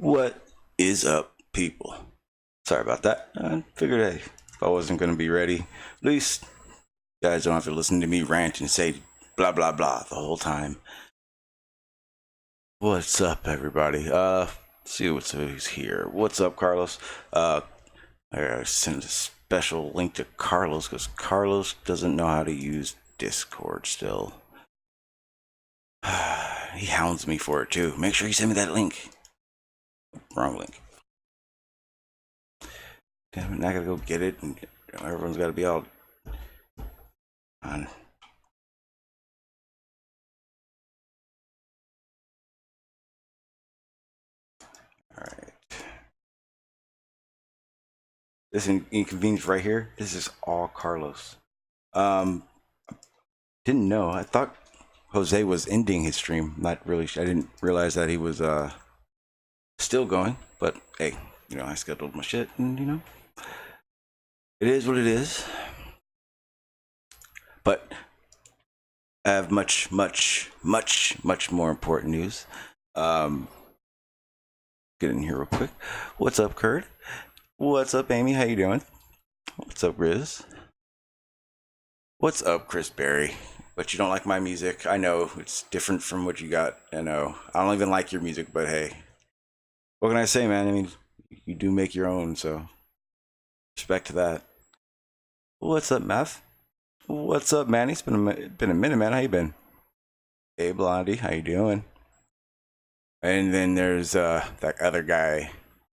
What is up, people? Sorry about that. I figured, hey, if I wasn't going to be ready, at least you guys don't have to listen to me rant and say blah, blah, blah the whole time. What's up, everybody? See who's here. What's up, Carlos? I gotta send a special link to Carlos because Carlos doesn't know how to use Discord still. He hounds me for it too. Make sure you send me that link. wrong link. Damn it, now I gotta go get it, and everyone's gotta be all on. All right. This inconvenience right here, this is all Carlos. Didn't know. I thought Jose was ending his stream. Not really. I didn't realize that he was still going. But hey, I scheduled my shit, and it is what it is. But I have much more important news. Get in here real quick. What's up, Kurt? What's up, Amy? How you doing? What's up, Riz? What's up, Chris Berry? But you don't like my music. I know it's different from what you got. I know. I don't even like your music, but hey, what can I say, man? I mean, you do make your own, so respect to that. What's up, Meth? What's up, Manny? It's been a minute, man. How you been? Hey, Blondie, how you doing? And then there's that other guy.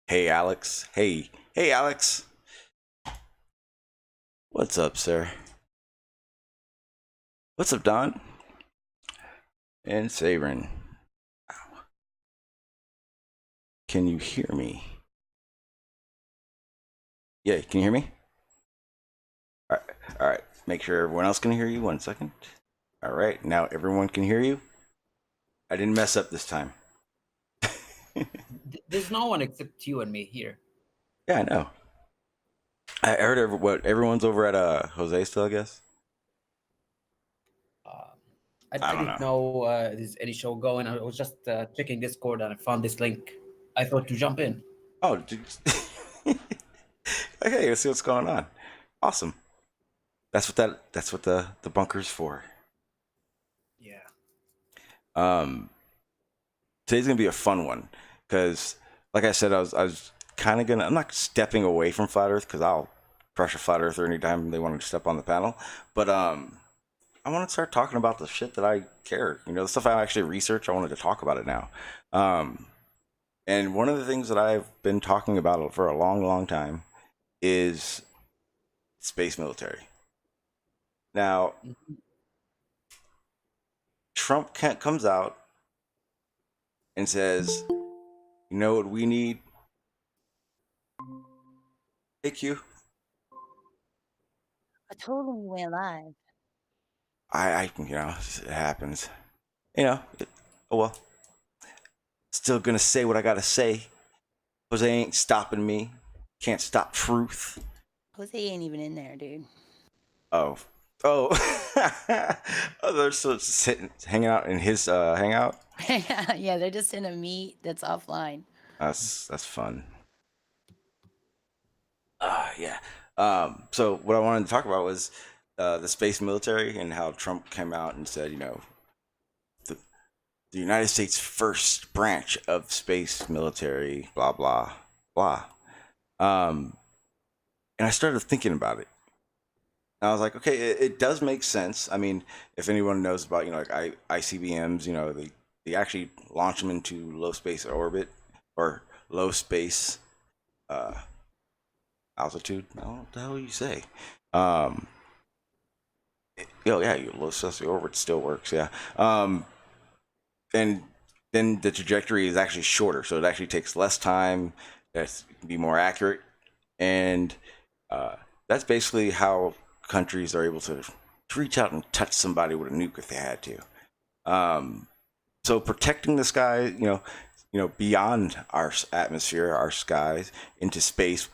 Hey, Alex. Hey, Alex. What's up, sir? What's up, Don? And Sabrin. Can you hear me? Yeah, can you hear me? All right. Make sure everyone else can hear you. 1 second. All right, now everyone can hear you. I didn't mess up this time. There's no one except you and me here. Yeah, I know. I heard everyone's over at Jose still, I guess. I didn't know there's any show going. I was just checking Discord and I found this link. I thought to jump in. Oh, okay, let's see what's going on. Awesome. That's what the bunker's for. Yeah. Today's gonna be a fun one because, like I said, I was kind of I'm not stepping away from Flat Earth because I'll crush a Flat Earther anytime they want to step on the panel. But I want to start talking about the shit that I care. The stuff I actually research. I wanted to talk about it now. And one of the things that I've been talking about for a long time is space military. Now, Trump comes out and says, "You know what we need?" Hey, Q. I totally went live. It happens. Oh well. Still gonna say what I gotta say. Jose ain't stopping me. Can't stop truth. Jose ain't even in there, dude. Oh. Oh, they're still sitting, hanging out in his hangout. Yeah, they're just in a meet that's offline. That's fun. Yeah. So what I wanted to talk about was the space military and how Trump came out and said, the United States' first branch of space military, blah blah blah. And I started thinking about it. And I was like, okay, it does make sense. I mean, if anyone knows about, like ICBMs, they actually launch them into low space orbit or low space altitude. I don't know what the hell you say. Yeah, low space orbit still works. Yeah. And then the trajectory is actually shorter, so it actually takes less time. It can be more accurate, and that's basically how countries are able to reach out and touch somebody with a nuke if they had to. So protecting the sky, beyond our atmosphere, our skies, into space,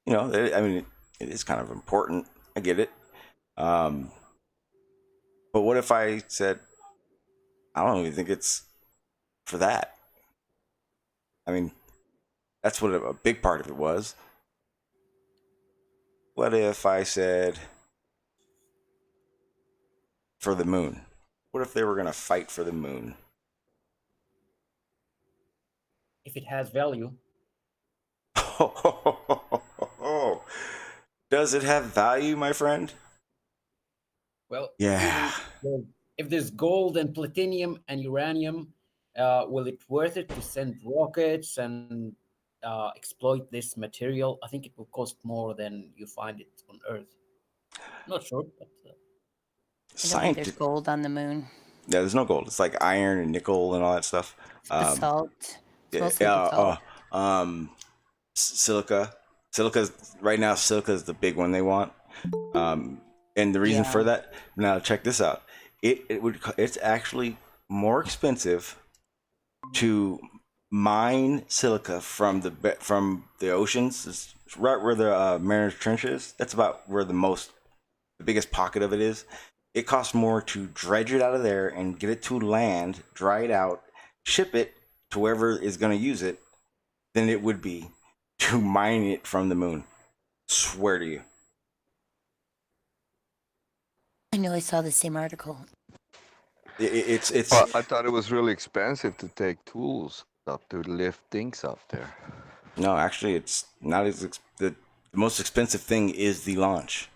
it is kind of important. I get it. But what if I said, I don't even think it's for that? I mean, that's what a big part of it was. What if I said for the moon? What if they were going to fight for the moon? If it has value. Does it have value, my friend? Well, yeah. If there's gold and platinum and uranium will it worth it to send rockets and exploit this material? I think it will cost more than you find it on Earth. Not sure, but I don't think there's gold on the moon. Yeah, there's no gold. It's like iron and nickel and all that stuff. It's basalt. It's mostly Yeah, basalt. silica. Silica's right now. Silica is the big one they want. And the reason for that. Now check this out. It's actually more expensive to mine silica from the oceans. It's right where the Mariner's Trench is. That's about where the biggest pocket of it is. It costs more to dredge it out of there and get it to land, dry it out, ship it to whoever is going to use it, than it would be to mine it from the moon. Swear to you. I know I saw the same article. It's. Well, I thought it was really expensive to take tools up to lift things up there. No, actually, it's not as the most expensive thing is the launch.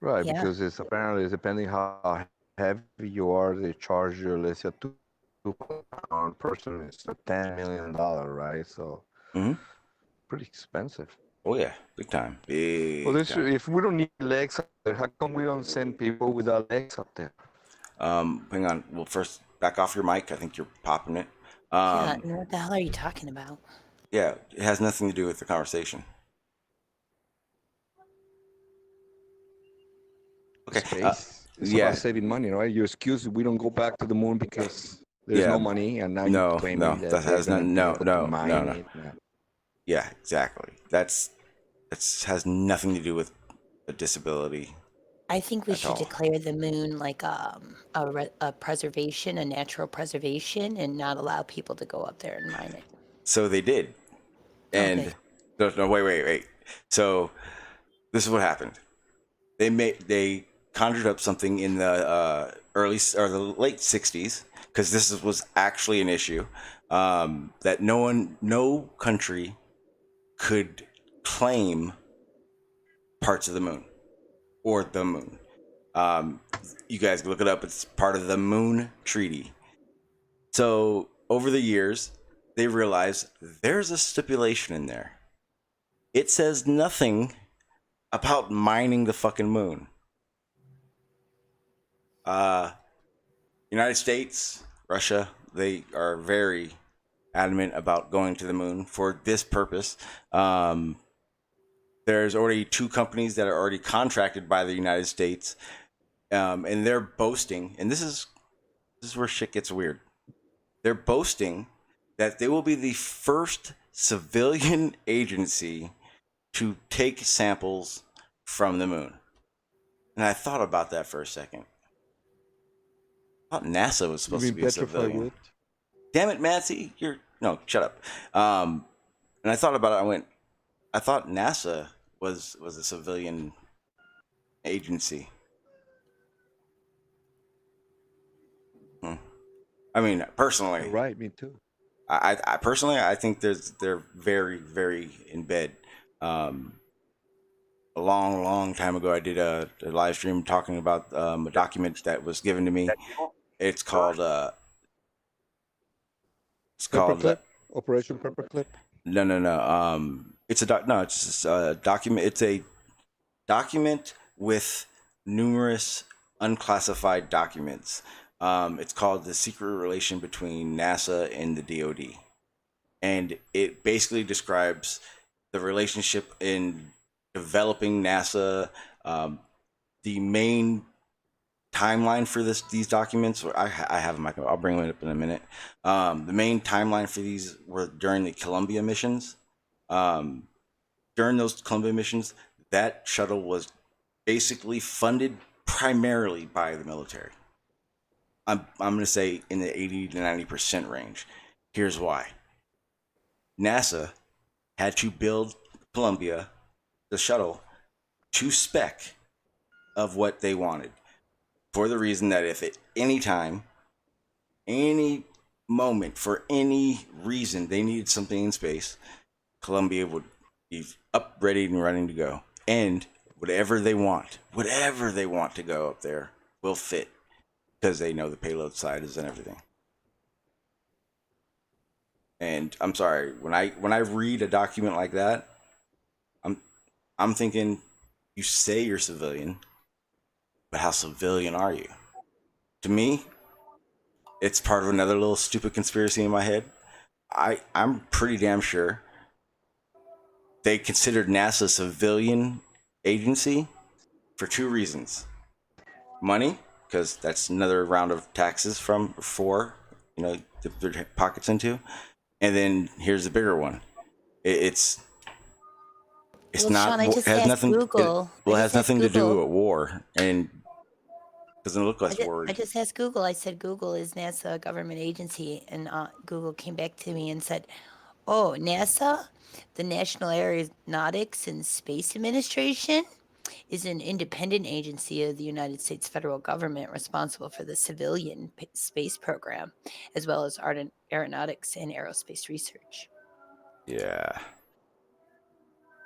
Right, because it's apparently depending how heavy you are, they charge you, let's say, a 2-pound person. It's a $10 million, right? So, pretty expensive. Oh yeah, big time. Big. Well, time. If we don't need legs up there, how come we don't send people without legs up there? Hang on. Well, first, back off your mic. I think you're popping it. Yeah, what the hell are you talking about? Yeah, it has nothing to do with the conversation. Okay. Space. It's about saving money, right? Your excuse, we don't go back to the moon because there's no money, and now you're claiming that has no. Yeah, exactly. That's has nothing to do with a disability. I think we should declare the moon like a preservation, a natural preservation, and not allow people to go up there and mine it. So they did, and no, wait. So this is what happened. They conjured up something in the the late 60s, because this was actually an issue, that no country could claim parts of the moon or the moon. You guys can look it up. It's part of the Moon Treaty. So over the years, they realized there's a stipulation in there. It says nothing about mining the fucking moon. United States, Russia, they are very adamant about going to the moon for this purpose. There's already 2 companies that are already contracted by the United States, and they're boasting, and this is where shit gets weird. They're boasting that they will be the first civilian agency to take samples from the moon. And I thought about that for a second. I thought NASA was supposed to be a civilian. Damn it, Nancy! No, shut up. And I thought about it. I thought NASA was a civilian agency. I mean, personally, right? Me too. I personally, I think they're very, very in bed. A long time ago, I did a live stream talking about a document that was given to me. It's called Operation Paperclip. No. It's just a document. It's a document with numerous unclassified documents. It's called The Secret Relation Between NASA and the DoD. And it basically describes the relationship in developing NASA, the main timeline for these documents. I have them. I'll bring them up in a minute. The main timeline for these were during the Columbia missions. During those Columbia missions, that shuttle was basically funded primarily by the military. I'm going to say in the 80 to 90% range. Here's why. NASA had to build Columbia, the shuttle, to spec of what they wanted, for the reason that if at any time, any moment, for any reason they needed something in space, Columbia would be up, ready, and running to go. And whatever they want to go up there will fit. because they know the payload sizes and everything. And I'm sorry, when I read a document like that, I'm thinking, you say you're civilian, but how civilian are you? To me, it's part of another little stupid conspiracy in my head. I'm pretty damn sure they considered NASA a civilian agency for two reasons. Money, because that's another round of taxes for dip their pockets into. And then here's the bigger one. It's Well, not, Sean, I it just has asked nothing, Google. well, I it just has asked nothing to do Google. with war, and doesn't look like war. I just asked Google. I said Google is NASA, a government agency, and Google came back to me and said, "Oh, NASA, the National Aeronautics and Space Administration, is an independent agency of the United States federal government responsible for the civilian space program, as well as aeronautics and aerospace research." Yeah.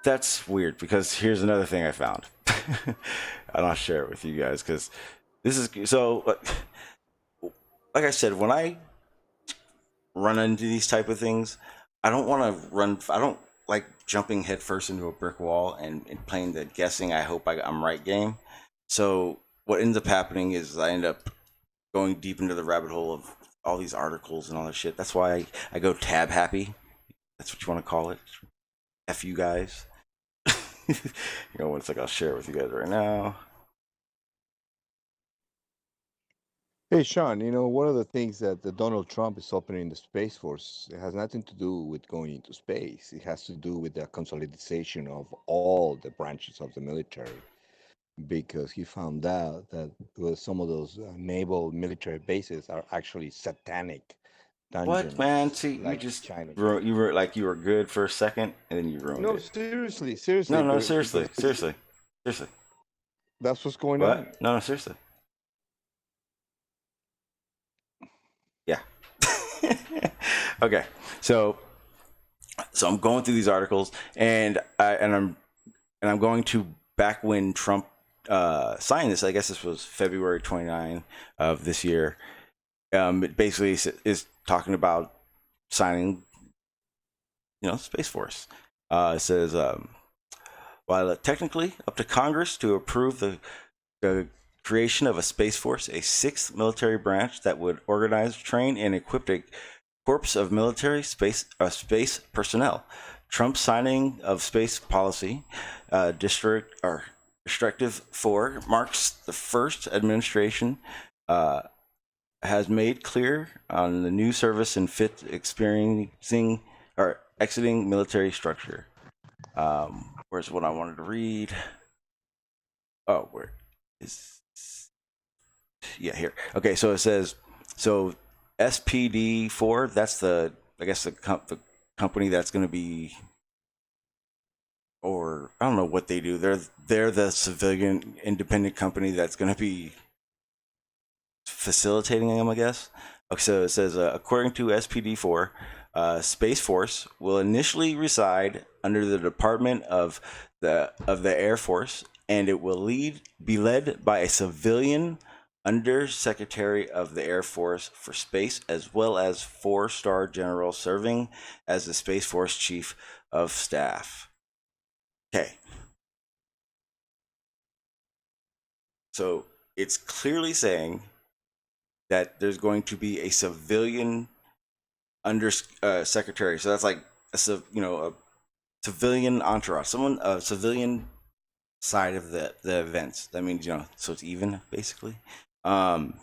That's weird, because here's another thing I found. And I'll share it with you guys, because this is so. Like I said, when I run into these type of things, I don't want to run. I don't like jumping headfirst into a brick wall and playing the guessing. I hope I'm right game. So what ends up happening is I end up going deep into the rabbit hole of all these articles and all that shit. That's why I go tab happy. That's what you want to call it. F you guys. One sec, I'll share it with you guys right now. Hey, Sean, one of the things that Donald Trump is opening the Space Force, it has nothing to do with going into space. It has to do with the consolidation of all the branches of the military, because he found out that some of those naval military bases are actually satanic What, man? dungeons, See, you like just China. you were like, you were good for a second, and then you ruined No, it. seriously, No, because seriously. that's what's going on. What? No, seriously. Yeah. Okay. So I'm going through these articles, and I'm going to back when Trump signed this. I guess this was February 29 of this year. It basically is talking about signing, Space Force. It says, while technically up to Congress to approve the creation of a Space Force, a sixth military branch that would organize, train, and equip a corps of military space personnel. Trump's signing of space policy, Directive 4, marks the first administration has made clear on the new service and fit experiencing or exiting military structure. Where's what I wanted to read? Oh, where is? Yeah, here. Okay, so it says, so SPD4. That's the company that's going to be, or I don't know what they do. They're the civilian independent company that's going to be facilitating them, I guess. Okay, so it says, according to SPD4, Space Force will initially reside under the Department of the Air Force, and it will be led by a civilian Undersecretary of the Air Force for Space, as well as 4-star general serving as the Space Force Chief of Staff. Okay. So it's clearly saying that there's going to be a civilian secretary. So that's like a civilian entourage, a civilian side of the events. That means, so it's even, basically. The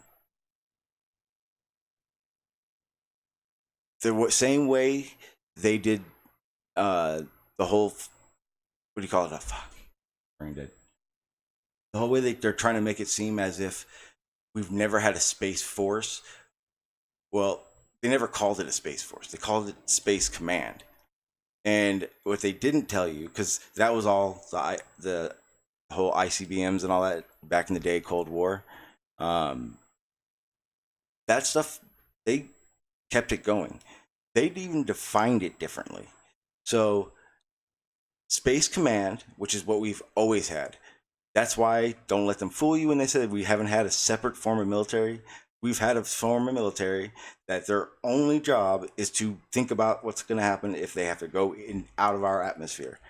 same way they did the whole, what do you call it? Fuck, brain dead. The whole way they're trying to make it seem as if we've never had a space force. Well, they never called it a space force. They called it Space Command. And what they didn't tell you, because that was all the whole ICBMs and all that back in the day, Cold War. That stuff, they kept it going. They'd even defined it differently. So Space Command, which is what we've always had. That's why don't let them fool you when they say we haven't had a separate form of military. we've had a former military that their only job is to think about what's going to happen if they have to go in out of our atmosphere.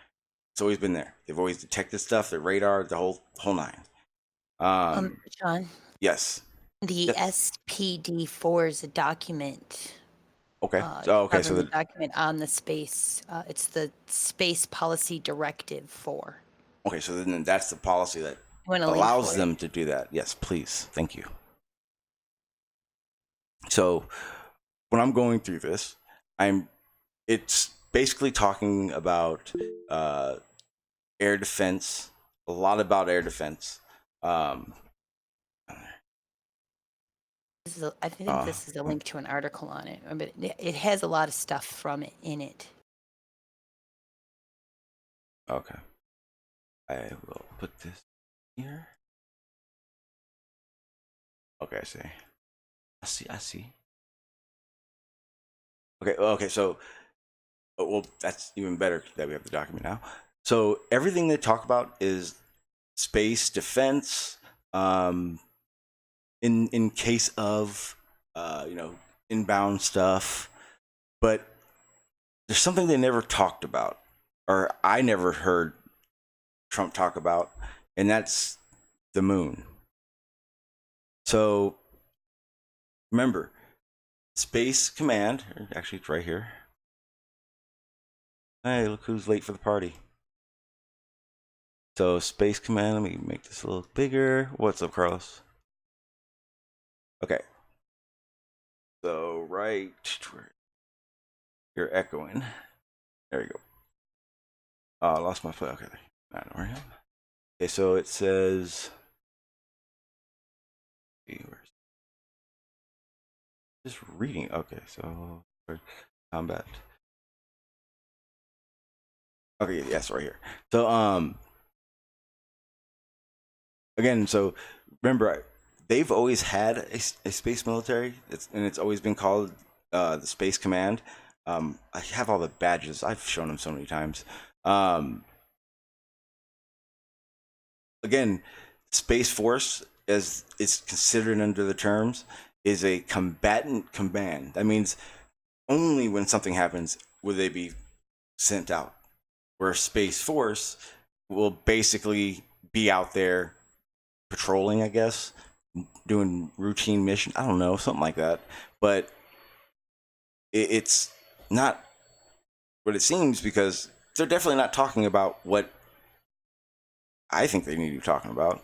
It's always been there. They've always detected stuff, the radar, the whole nine. John, Yes. the SPD4 is a document. Okay. So government document on the space. It's the Space Policy Directive 4. Okay, so then that's the policy that allows them to do that. Yes, please. Thank you. So when I'm going through this, it's basically talking about air defense, a lot about air defense. I think this is a link to an article on it, but it has a lot of stuff from it in it. Okay. I will put this here. Okay, I see. Okay, so well, that's even better that we have the document now. So everything they talk about is space defense, in case of inbound stuff, but there's something they never talked about, or I never heard Trump talk about, and that's the moon. So remember, Space Command, actually it's right here. Hey, look who's late for the party. So Space Command, let me make this a little bigger. What's up, Carlos? Okay. So right, you're echoing. There you go. I lost my play. Okay, I know where I am. Okay, so it says, just reading. Okay, so combat. Okay, yes, right here. So again, so remember, they've always had a space military, and it's always been called the Space Command. I have all the badges. I've shown them so many times. Again, Space Force, as it's considered under the terms, is a combatant command. That means only when something happens will they be sent out. Where Space Force will basically be out there patrolling, I guess, doing routine mission. I don't know, something like that. But it's not what it seems, because they're definitely not talking about what I think they need to be talking about.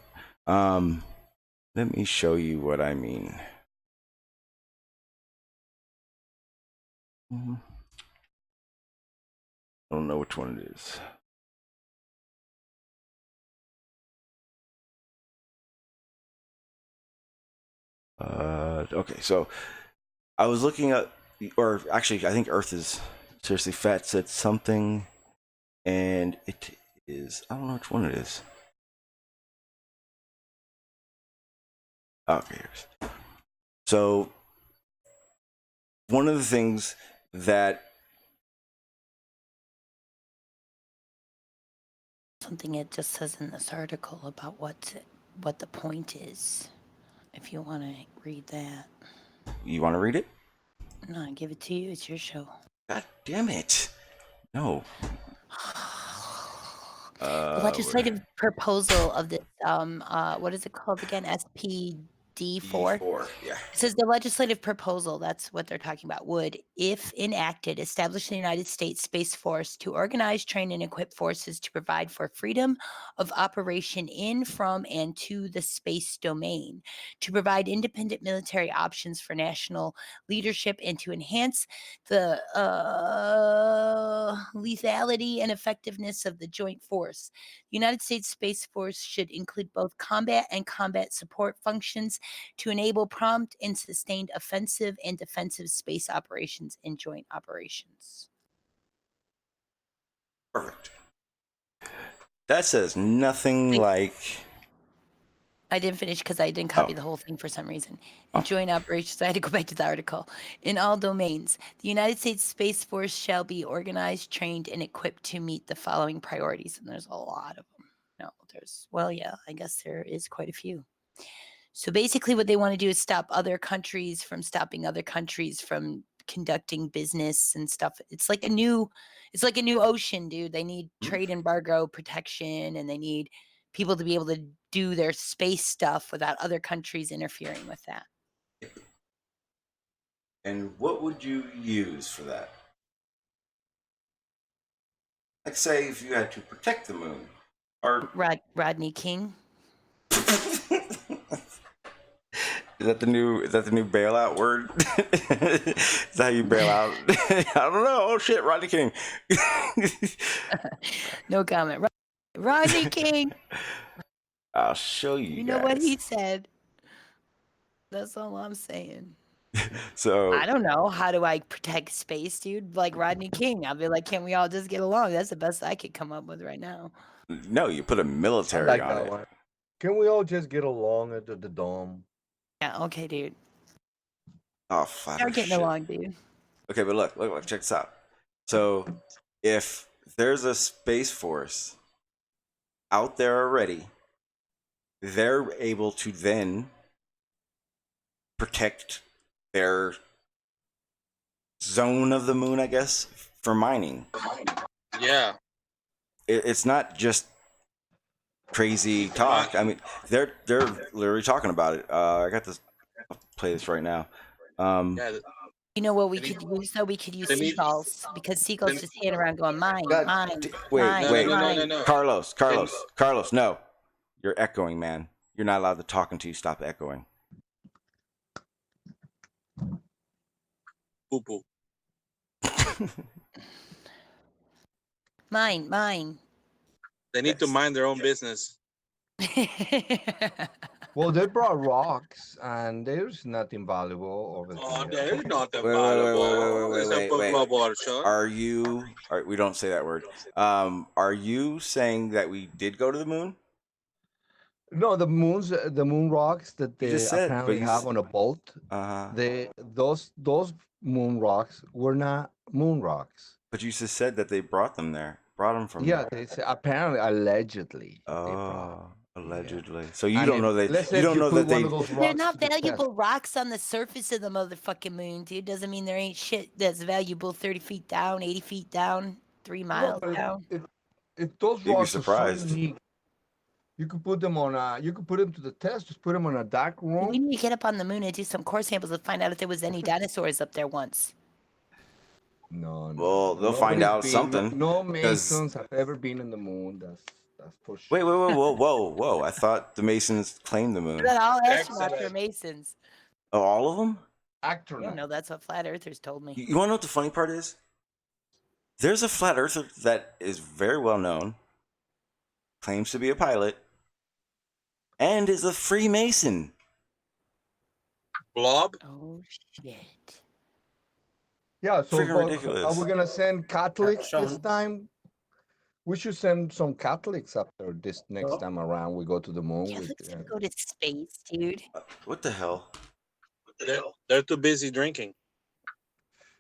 Let me show you what I mean. I don't know which one it is. Okay, so I was looking at, or actually, I think Earth is seriously fat said something, and it is, I don't know which one it is. Okay, so one of the things that something it just says in this article about what the point is. If you want to read that. You want to read it? No, I give it to you. It's your show. God damn it. No. The legislative proposal of this, what is it called again? SPD4? Yeah. It says the legislative proposal, that's what they're talking about, would, if enacted, establish the United States Space Force to organize, train, and equip forces to provide for freedom of operation in, from, and to the space domain, to provide independent military options for national leadership, and to enhance the lethality and effectiveness of the joint force. The United States Space Force should include both combat and combat support functions to enable prompt and sustained offensive and defensive space operations and joint operations. Perfect. That says nothing like. I didn't finish because I didn't copy the whole thing for some reason. In joint operations, I had to go back to the article. In all domains, the United States Space Force shall be organized, trained, and equipped to meet the following priorities. And there's a lot of them. No, I guess there is quite a few. So basically, what they want to do is stop other countries from stopping other countries from conducting business and stuff. It's like a new ocean, dude. They need trade embargo protection, and they need people to be able to do their space stuff without other countries interfering with that. And what would you use for that? Like, say, if you had to protect the moon, or Rodney King. Is that the new bailout word? Is that how you bail out? I don't know. Oh shit, Rodney King. No comment. Rodney King. I'll show you. You know what he said. That's all I'm saying. So I don't know. How do I protect space, dude? Like Rodney King. I'll be like, can't we all just get along? That's the best I could come up with right now. No, you put a military I like on that it. one. Can we all just get along at the dome? Yeah, okay, dude. Oh, flat Start Earth getting shit. along, dude. Okay, but look, check this out. So, if there's a space force out there already, they're able to then protect their zone of the moon, I guess, for mining. Yeah. It's not just crazy talk. I mean, they're literally talking about it. I got this. I'll play this right now. Yeah. You know what we could use though? We could use seagulls, because seagulls just stand around going mine, mine. Wait. No. Carlos, no. You're echoing, man. You're not allowed to talk until you stop echoing. Poo poo. Mine. They need to mind their own business. Well, they brought rocks, and there's nothing valuable over there. Oh, there's nothing Wait, valuable. Are you? We don't say that word. Are you saying that we did go to the moon? No, the moon rocks that You they just said, apparently but you have on a boat. Those moon rocks were not moon rocks. But you just said that they brought them from. Yeah, there. they say apparently, allegedly. They Oh, brought. allegedly. So you And don't if- know that. let's say You if don't know put that one they. of those They're rocks not to the test. valuable rocks on the surface of the motherfucking moon, dude. Doesn't mean there ain't shit that's valuable 30 feet down, 80 feet down, 3 miles No, but down. if those You'd be rocks are so surprised. unique, you could put them to the test. Just put them on a dark We room. need to get up on the moon and do some core samples to find out if there was any dinosaurs up there once. No. Well, they'll find out something. No 'cause- Masons have ever been in the moon. That's for sure. Wait, whoa! I thought the Masons claimed the moon. Then all astronauts are Excellent. Masons. Oh, all of them? I Actor. don't know. That's what flat earthers told me. You want to know what the funny part is? There's a flat earther that is very well known, claims to be a pilot, and is a Freemason. Blob? Oh, shit. Yeah, so Freaking but ridiculous. are we gonna send Catholics Sean. this time? We should send some Catholics up there this next time around. We go to the moon. Yeah, with, let's go to space, dude. What the hell? They're too busy drinking.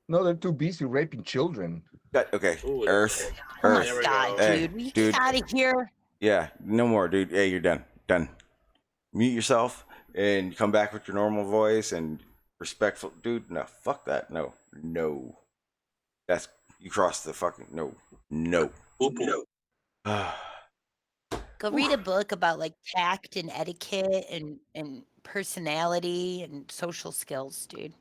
No, they're too busy raping children. Okay, Ooh, Earth. Oh my Earth. There we god, go. Hey, dude. We dude. get out of here. Yeah, no more, dude. Hey, you're done. Mute yourself and come back with your normal voice and respectful. Dude, no, fuck that. No. That's, you crossed the fucking, no. Poo poo. Go read a book about like tact and etiquette and personality and social skills, dude.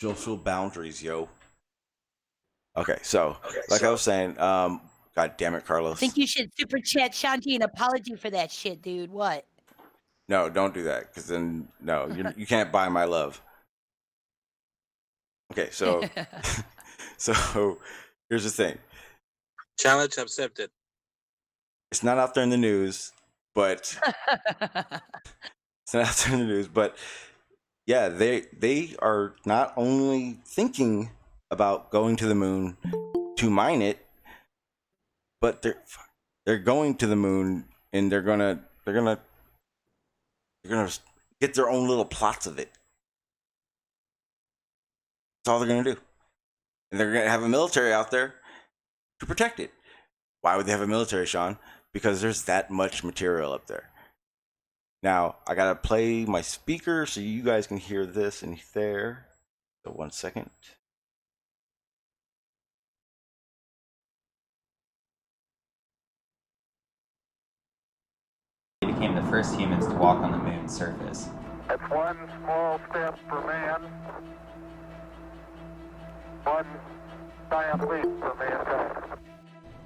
Social boundaries, yo. Okay, so I was saying, God damn it, I Carlos. think you should super chat Shanti an apology for that shit, dude. What? No, don't do that, because then you can't buy my love. Okay, so so here's the thing. Challenge accepted. It's not out there in the news, but yeah, they are not only thinking about going to the moon to mine it, but they're going to the moon and they're gonna get their own little plots of it. That's all they're gonna do, and they're gonna have a military out there to protect it. Why would they have a military, Sean? Because there's that much material up there. Now I gotta play my speaker so you guys can hear this and there. So 1 second. They became the first humans to walk on the moon's surface. It's one small step for man, one giant leap for mankind.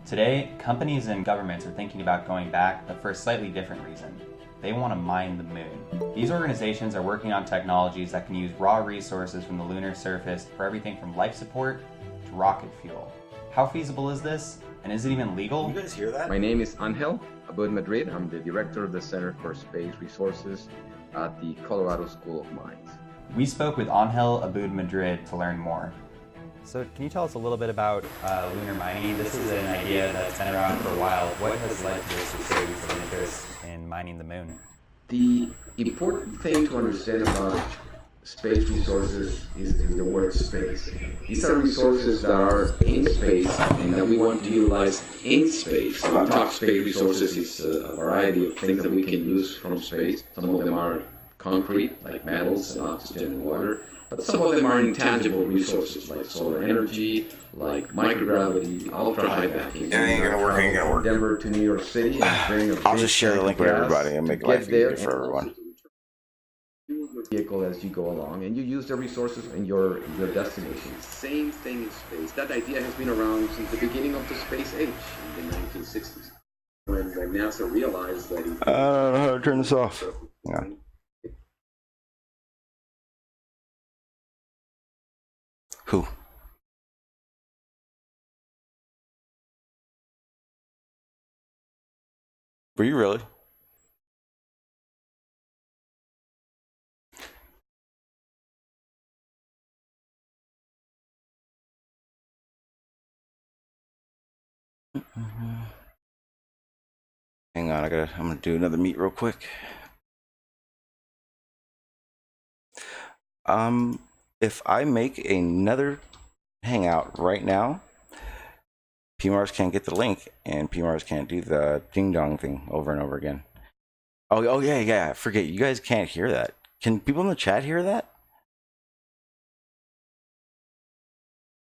Today, companies and governments are thinking about going back, but for a slightly different reason. They want to mine the moon. These organizations are working on technologies that can use raw resources from the lunar surface for everything from life support to rocket fuel. How feasible is this? And is it even legal? You guys hear that? My name is Angel Abud Madrid. I'm the director of the Center for Space Resources at the Colorado School of Mines. We spoke with Angel Abud Madrid to learn more. So can you tell us a little bit about lunar mining? This is an idea that's been around for a while. What has led to this resurgence of interest in mining the moon? The important thing to understand about space resources is the word space. These are resources that are in space and that we want to utilize in space. When we talk space resources, it's a variety of things that we can use from space. Some of them are concrete, like metals and oxygen and water. But some of them are intangible resources, like solar energy, like microgravity, ultra-high vacuum. It ain't gonna work, ain't gonna work. Denver to New York City and bring a I'll big just share the tank link of with gas everybody and make to life get there easier for everyone. Vehicle as you go along, and you use the resources in your destination. Same thing in space. That idea has been around since the beginning of the space age in the 1960s, when NASA realized that I don't know how to turn this off. Yeah. Who? Were you really? Hang on, I'm gonna do another meet real quick. If I make another hangout right now, PMARS can't get the link, and PMARS can't do the ding dong thing over and over again. Oh yeah. I forget, you guys can't hear that. Can people in the chat hear that?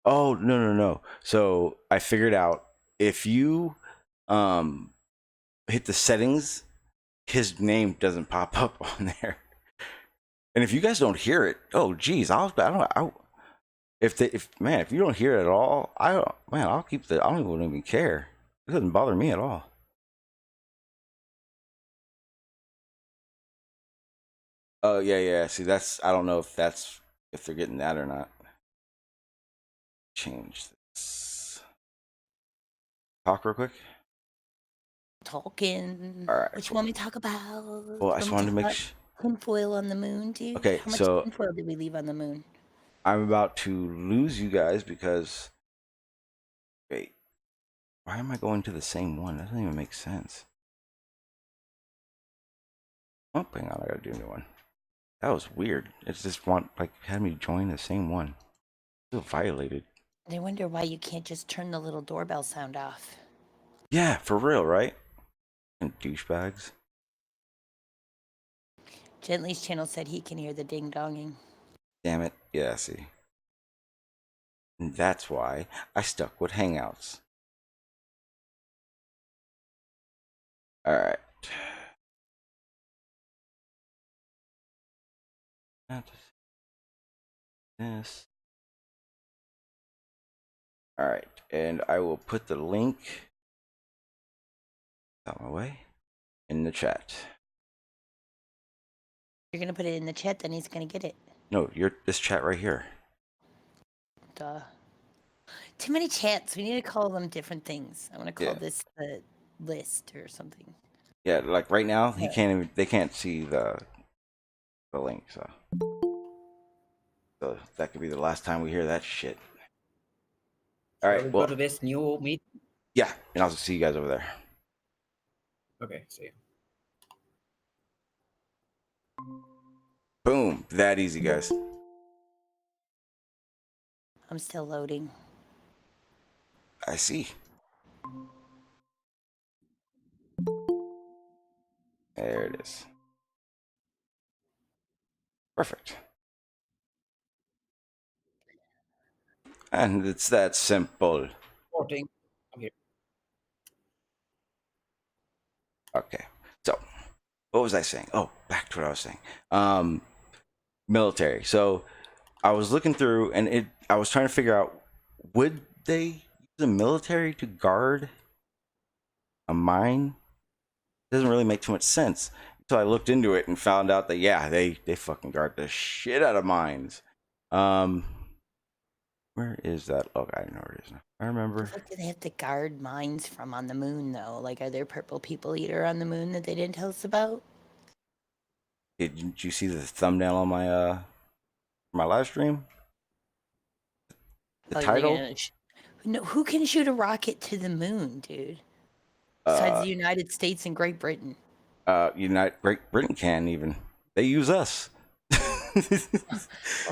Oh no. So I figured out if you hit the settings, his name doesn't pop up on there. And if you guys don't hear it, oh geez, if you don't hear it at all, I'll keep I don't even care. It doesn't bother me at all. Oh yeah. See, I don't know if they're getting that or not. Change this. Talk real quick. Talking. All right. What you want me to talk about? Well, I just wanted to make sure. Tinfoil on the moon, dude. Okay, How much so tinfoil did we leave on the moon? I'm about to lose you guys because. Wait. Why am I going to the same one? That doesn't even make sense. Oh, hang on, I gotta do a new one. That was weird. It's just had me join the same one. I feel violated. I wonder why you can't just turn the little doorbell sound off. Yeah, for real, right? And douchebags. Gently's channel said he can hear the ding donging. Damn it. Yeah, see. And that's why I stuck with Hangouts. Alright. This. Alright, and I will put the link out my way in the chat. You're gonna put it in the chat, then he's gonna get it. No, this chat right here. Duh. Too many chats. We need to call them different things. I want to call this the list or something. Yeah, like right now, they can't see the link, so that could be the last time we hear that shit. All right, Go to this new meet. Yeah, and I'll see you guys over there. Okay, see you. Boom, that easy, guys. I'm still loading. I see. There it is. Perfect. And it's that simple. Reporting. I'm here. Okay. So, what was I saying? Oh, back to what I was saying. Military. So, I was looking through, and I was trying to figure out, would they use the military to guard a mine? Doesn't really make too much sense. So I looked into it and found out that yeah, they fucking guard the shit out of mines. Where is that? Oh, I know where it is now. I remember. What do they have to guard mines from on the moon, though? Like, are there purple people eater on the moon that they didn't tell us about? Did you see the thumbnail on my live stream? The title? No, who can shoot a rocket to the moon, dude? Besides the United States and Great Britain. Great Britain can even. They use us. Well,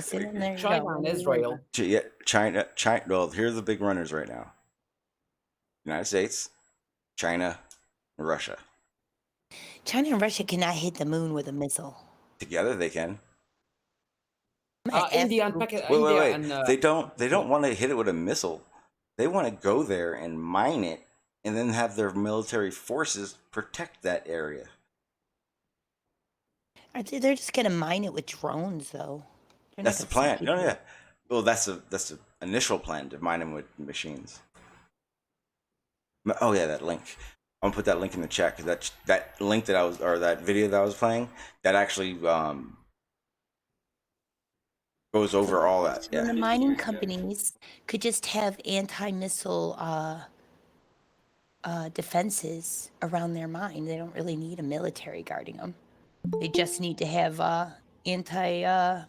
see, then there you China go. and Israel. Yeah, China. Well, here are the big runners right now: United States, China, and Russia. China and Russia cannot hit the moon with a missile. Together, they can. India and Pakistan. Wait. And, They don't want to hit it with a missile. They want to go there and mine it, and then have their military forces protect that area. They're just gonna mine it with drones, though. That's the plan. No, yeah. Well, that's the initial plan, to mine them with machines. Oh yeah, that link. I'm gonna put that link in the chat, because that link that video that I was playing, that actually goes over all that. And the Yeah. mining companies could just have anti-missile defenses around their mine. They don't really need a military guarding them. They just need to have what are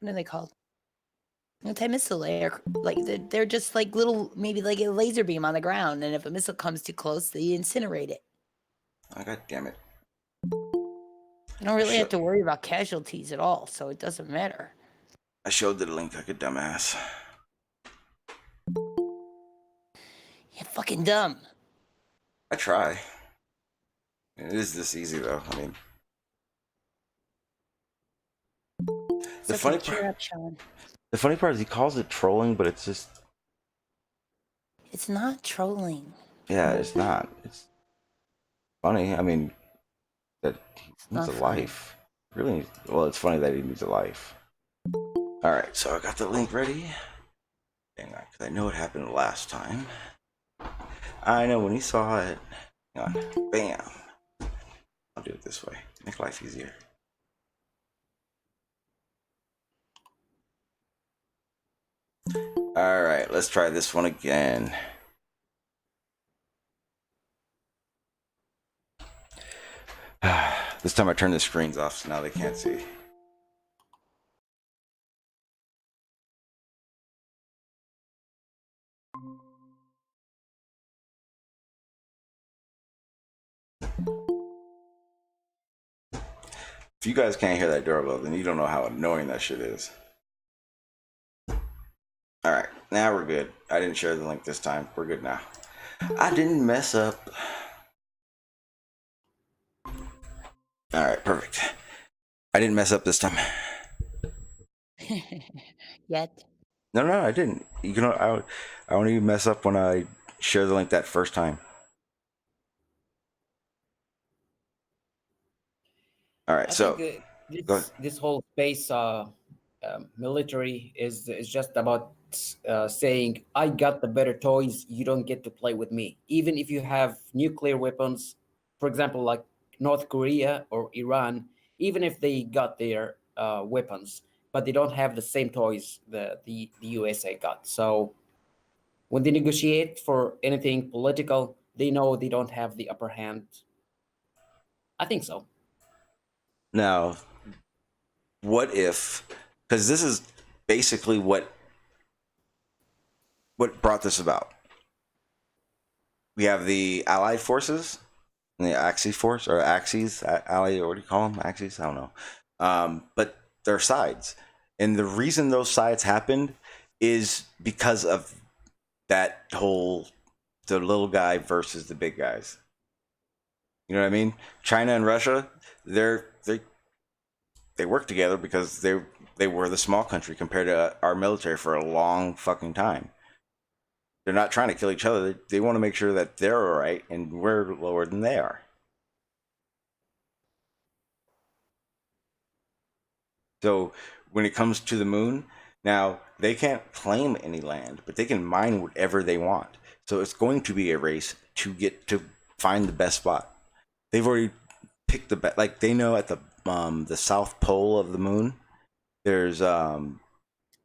they called? Anti-missile air. Like they're just like little, maybe like a laser beam on the ground, and if a missile comes too close, they incinerate it. Oh, God damn it. You don't really have to worry about casualties at all, so it doesn't matter. I showed the link like a dumbass. You're fucking dumb. I try. It is this easy though. I mean, the funny part is he calls it trolling, but it's just. It's not trolling. Yeah, it's not. It's funny. I mean, that he needs a life. Really? Well, it's funny that he needs a life. All right, so I got the link ready. Hang on, because I know what happened last time. I know when he saw it. Hang on. Bam. I'll do it this way. Make life easier. All right, let's try this one again. This time I turned the screens off, so now they can't see. If you guys can't hear that doorbell, then you don't know how annoying that shit is. All right, now we're good. I didn't share the link this time. We're good now. I didn't mess up. All right, perfect. I didn't mess up this time. Yet. No, I didn't. You know, I only mess up when I share the link that first time. All right, I think, this whole space military is just about saying, I got the better toys, you don't get to play with me. Even if you have nuclear weapons, for example, like North Korea or Iran, even if they got their weapons, but they don't have the same toys the USA got. So when they negotiate for anything political, they know they don't have the upper hand. I think so. Now, what if, because this is basically what brought this about. We have the Allied forces and the Axis force, or Axis, Ally, or what do you call them? Axis? I don't know. But they're sides. And the reason those sides happened is because of that whole, the little guy versus the big guys. You know what I mean? China and Russia, they're they work together because they were the small country compared to our military for a long fucking time. They're not trying to kill each other. They want to make sure that they're all right and we're lower than they are. So when it comes to the moon, now they can't claim any land, but they can mine whatever they want. So it's going to be a race to get to find the best spot. They've already picked the best. Like they know at the south pole of the moon, there's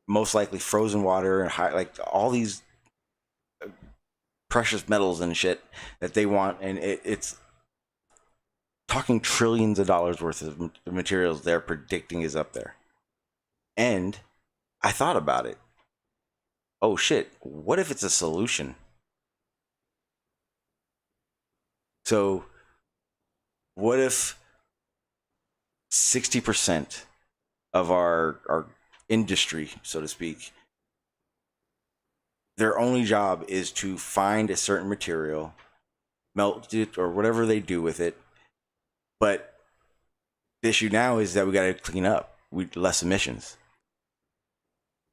most likely frozen water and like all these precious metals and shit that they want, and it's talking trillions of dollars worth of materials they're predicting is up there. And I thought about it. Oh shit, what if it's a solution? So what if 60% of our industry, so to speak, their only job is to find a certain material, melt it, or whatever they do with it. But the issue now is that we got to clean up with less emissions.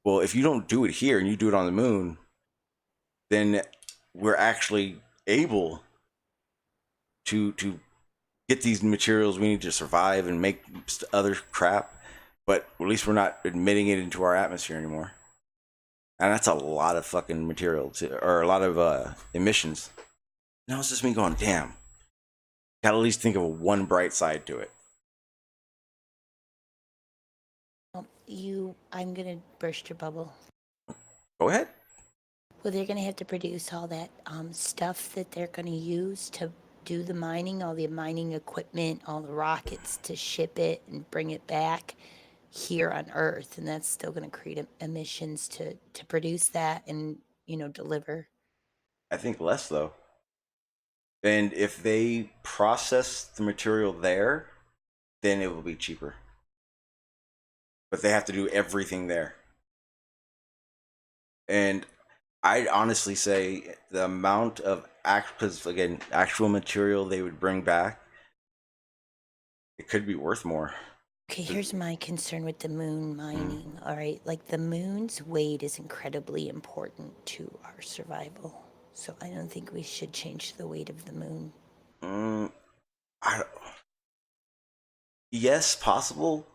Well, if you don't do it here and you do it on the moon, then we're actually able to get these materials we need to survive and make other crap. But at least we're not emitting it into our atmosphere anymore. And that's a lot of fucking material, or a lot of emissions. Now it's just me going, damn. Gotta at least think of one bright side to it. I'm gonna burst your bubble. Go ahead. Well, they're gonna have to produce all that stuff that they're gonna use to do the mining, all the mining equipment, all the rockets to ship it and bring it back here on Earth, and that's still going to create emissions to produce that and deliver. I think less though. And if they process the material there, then it will be cheaper. But they have to do everything there. And I'd honestly say the amount of actual material they would bring back, it could be worth more. Okay, here's my concern with the moon mining. All right, like the moon's weight is incredibly important to our survival. So I don't think we should change the weight of the moon. Yes, possible.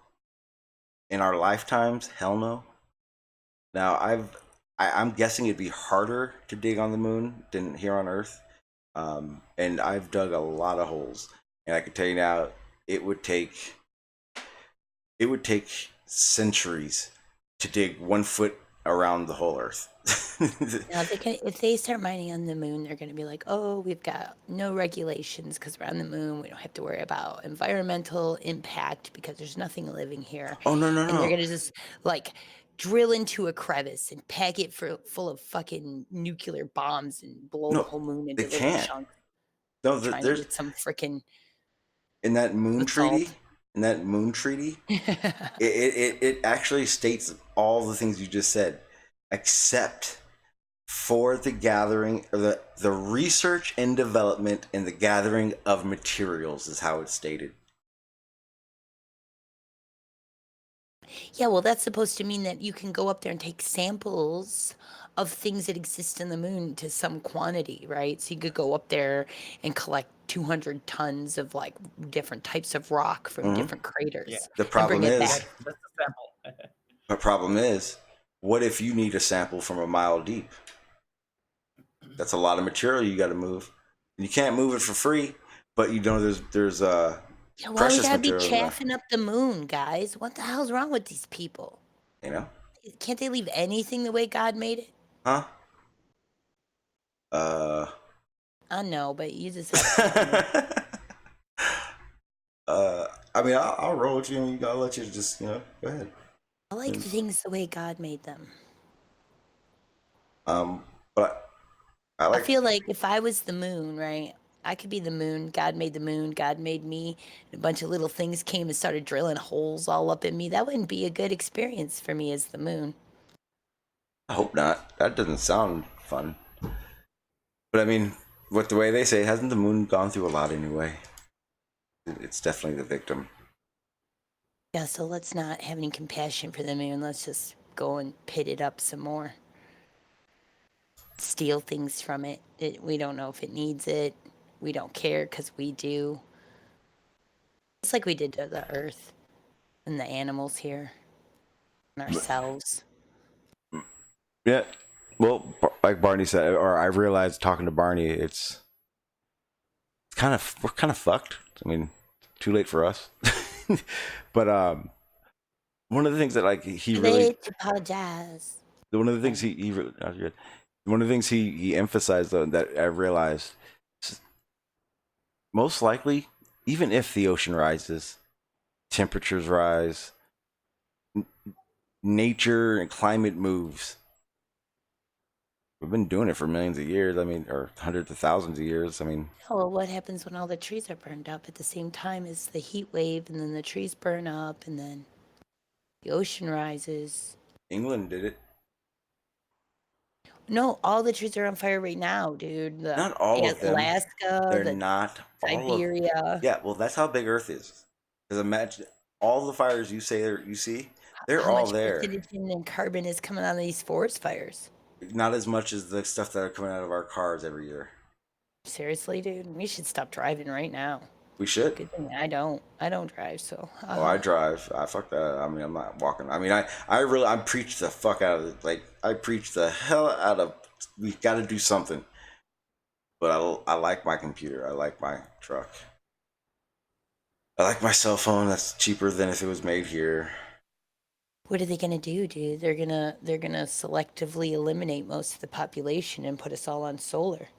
In our lifetimes, hell no. Now I'm guessing it'd be harder to dig on the moon than here on Earth. And I've dug a lot of holes, and I can tell you now, it would take centuries to dig 1 foot around the whole Earth. Now, if they start mining on the moon, they're going to be like, oh, we've got no regulations because we're on the moon. We don't have to worry about environmental impact because there's nothing living here. Oh, no. And they're going to just like drill into a crevice and pack it full of fucking nuclear bombs and blow the whole moon into little chunks. No, there's some freaking in that moon treaty. In that moon treaty, it actually states all the things you just said, except for the gathering, or the research and development and the gathering of materials is how it's stated. Yeah, well, that's supposed to mean that you can go up there and take samples of things that exist in the moon to some quantity, right? So you could go up there and collect 200 tons of like different types of rock from different craters. Yeah. The problem is, that's a sample. the problem is, what if you need a sample from a mile deep? That's a lot of material you got to move. You can't move it for free, but there's yeah, why we gotta be chaffing up the moon, guys? What the hell's wrong with these people? Can't they leave anything the way God made it? Huh? I know, but you just. I mean, I'll roll with you, and I'll let you just, go ahead. I like things the way God made them. But I feel like if I was the moon, right? I could be the moon. God made the moon. God made me. And a bunch of little things came and started drilling holes all up in me. That wouldn't be a good experience for me as the moon. I hope not. That doesn't sound fun. But I mean, with the way they say, hasn't the moon gone through a lot anyway? It's definitely the victim. Yeah, so let's not have any compassion for them and let's just go and pit it up some more. Steal things from it. We don't know if it needs it. We don't care because we do. It's like we did to the earth and the animals here and ourselves. Yeah. Well, like Barney said, or I realized talking to Barney, it's kind of, we're kind of fucked. I mean, too late for us. But one of the things that like he really apologize. one of the things he one of the things he emphasized though that I realized, most likely, even if the ocean rises, temperatures rise, nature and climate moves. We've been doing it for millions of years. I mean, or hundreds of thousands of years. I mean, Oh, well, what happens when all the trees are burned up at the same time as the heat wave, and then the trees burn up, and then the ocean rises? England did it. No, all the trees are on fire right now, dude. Not all of them. Alaska, They're not Siberia. Yeah, well, that's how big Earth is. Because imagine all the fires you see, they're How all much there. nitrogen and carbon is coming out of these forest fires? Not as much as the stuff that are coming out of our cars every year. Seriously, dude, we should stop driving right now. We should. Good thing I don't drive, so. Oh, I drive. I fuck that. I mean, I'm not walking. I mean, I preach the fuck out of it. Like, I preach the hell out of. We got to do something. But I like my computer. I like my truck. I like my cell phone. That's cheaper than if it was made here. What are they gonna do, dude? They're gonna selectively eliminate most of the population and put us all on solar.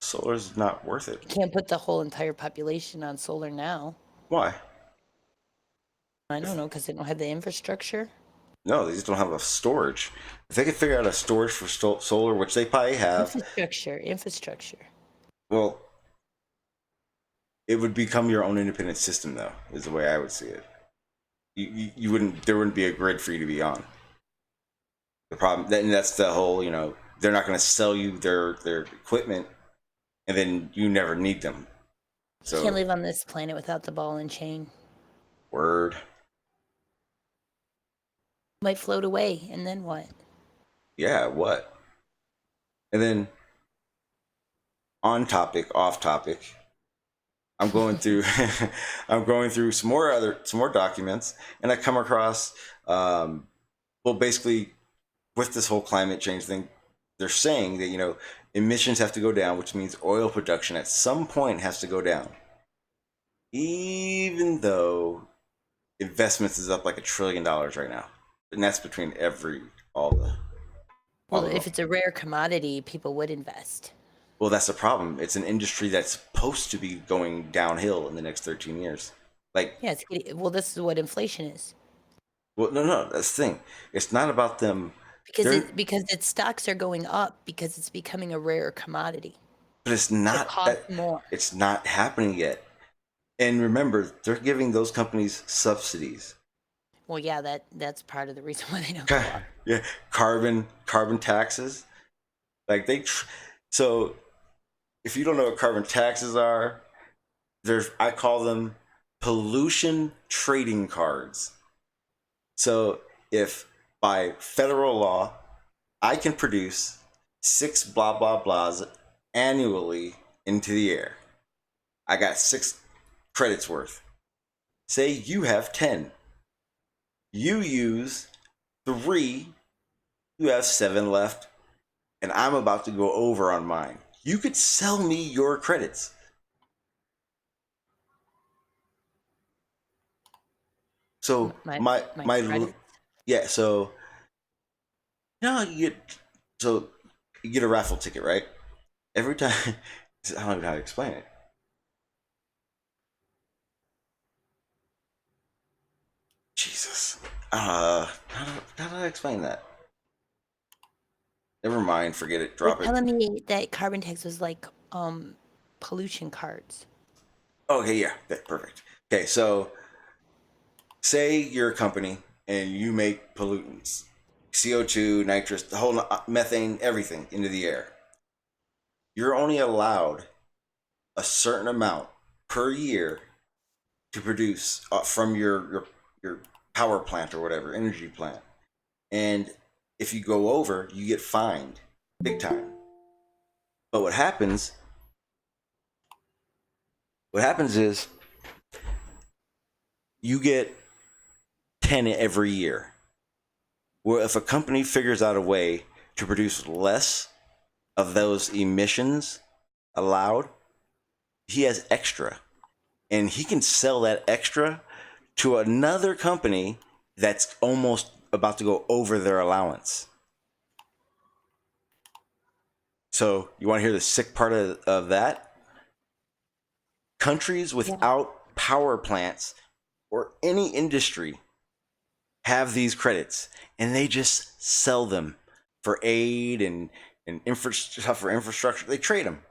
Solar's not worth it. You can't put the whole entire population on solar now. Why? I don't know, because they don't have the infrastructure. No, they just don't have a storage. If they could figure out a storage for solar, which they probably have. Infrastructure. Well, it would become your own independent system, though, is the way I would see it. You wouldn't. There wouldn't be a grid for you to be on. The problem, and that's the whole. You know, they're not going to sell you their equipment, and then you never need them. So you can't live on this planet without the ball and chain. Word. Might float away, and then what? Yeah, what? And then on topic, off topic. I'm going through some more documents, and I come across well, basically with this whole climate change thing, they're saying that, you know, emissions have to go down, which means oil production at some point has to go down. Even though investments is up like $1 trillion right now. And that's between well, if it's a rare commodity, people would invest. Well, that's the problem. It's an industry that's supposed to be going downhill in the next 13 years. Like, yeah, well, this is what inflation is. Well, no, that's the thing. It's not about them because its stocks are going up because it's becoming a rare commodity. But it's not. It costs more. It's not happening yet. And remember, they're giving those companies subsidies. Well, yeah, that's part of the reason why they don't go up. Yeah, carbon taxes. Like so. If you don't know what carbon taxes are, I call them pollution trading cards. So if by federal law, I can produce 6 blah, blah, blahs annually into the air, I got 6 credits worth. Say you have 10. You use 3, you have 7 left, and I'm about to go over on mine. You could sell me your credits. So my yeah. So you get a raffle ticket, right? Every time. I don't know how to explain it. Jesus. How do I explain that? Never mind, forget it. Drop it. Telling me that carbon tax was like pollution cards. Okay, yeah, perfect. Okay, so say you're a company and you make pollutants, CO2, nitrous, the whole methane, everything into the air. You're only allowed a certain amount per year to produce from your power plant or whatever, energy plant. And if you go over, you get fined big time. But what happens is you get 10 every year. Where if a company figures out a way to produce less of those emissions allowed, he has extra. And he can sell that extra to another company that's almost about to go over their allowance. So you want to hear the sick part of that? Countries without power plants or any industry have these credits, and they just sell them for aid and stuff for infrastructure. They trade them.